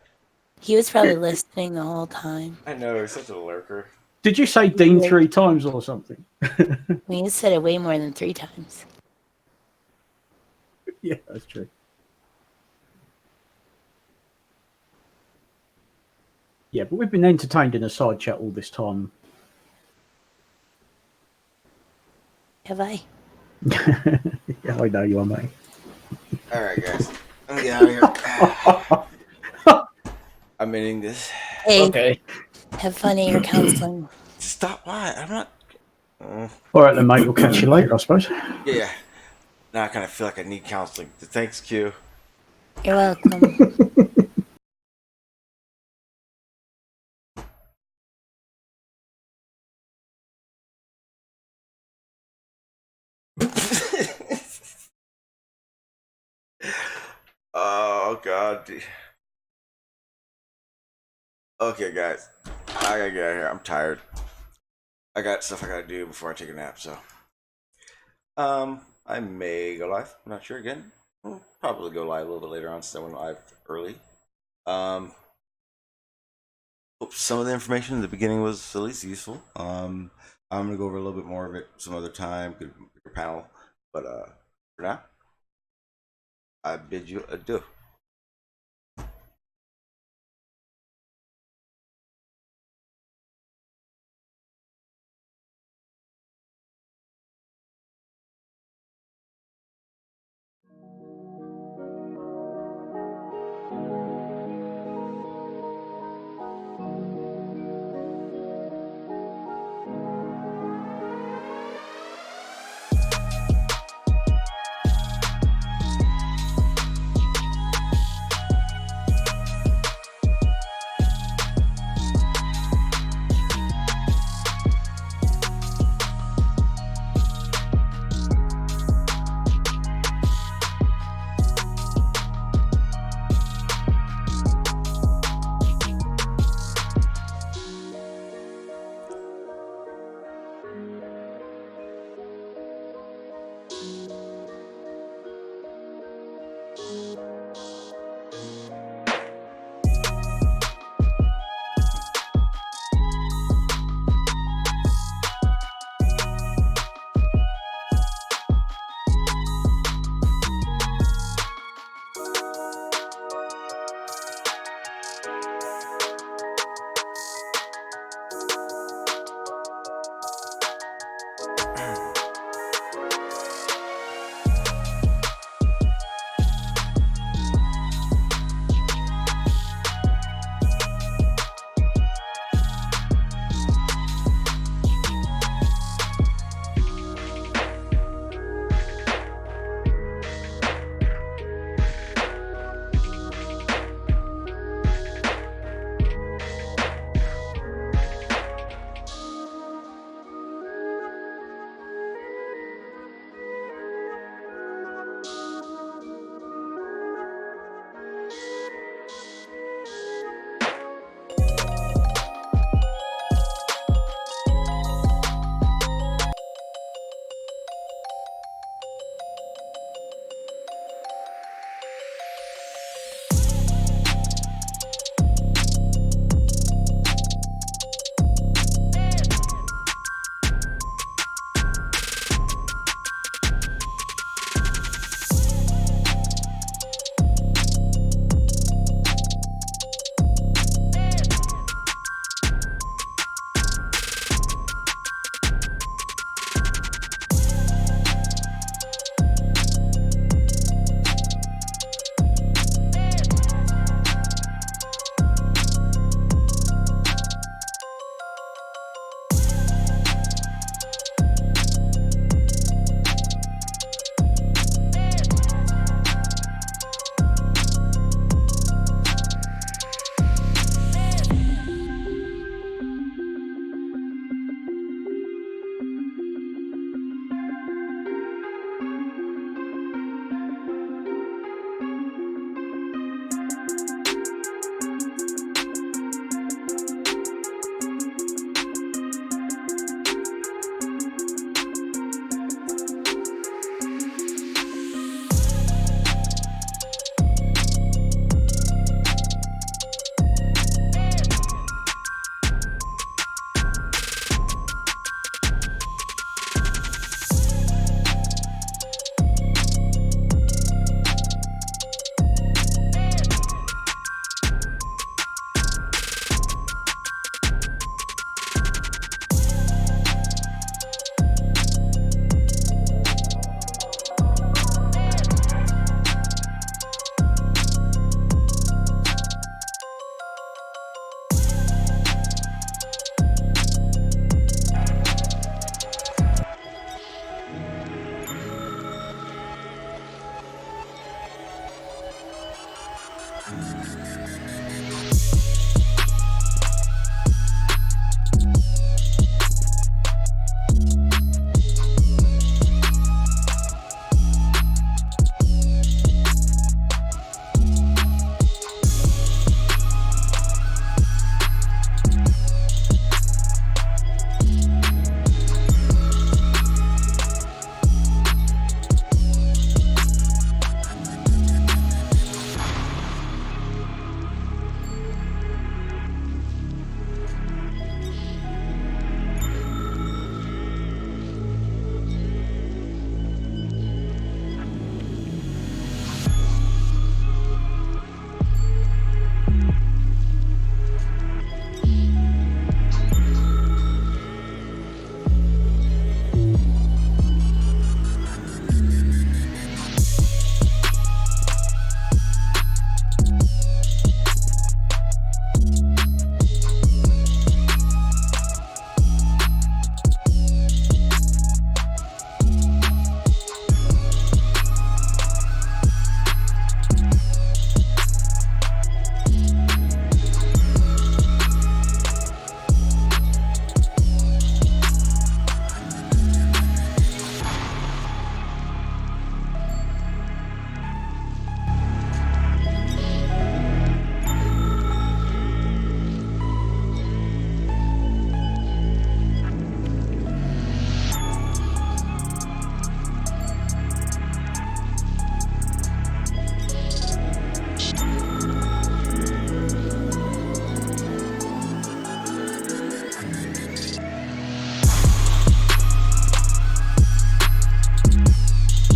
He was probably listening the whole time. I know, he's such a lurker. Did you say Dean 3 times or something? I mean, you said it way more than 3 times. Yeah, that's true. Yeah, but we've been entertained in a side chat all this time. Have I? Yeah, I know you are, mate. All right, guys. Let me get out of here. I'm ending this. Hey, Okay. have fun at your counseling. Stop. Why? I'm not. All right, then, mate. We'll catch you later, I suppose. Yeah. Now I kind of feel like I need counseling. Thanks, Q. You're welcome. Oh, God. Okay, guys. I gotta get out of here. I'm tired. I got stuff I gotta do before I take a nap, so. I may go live. I'm not sure again. I'll probably go live a little bit later on since I went live early. Hope some of the information in the beginning was at least useful. I'm gonna go over a little bit more of it some other time, good panel. But for now, I bid you adieu.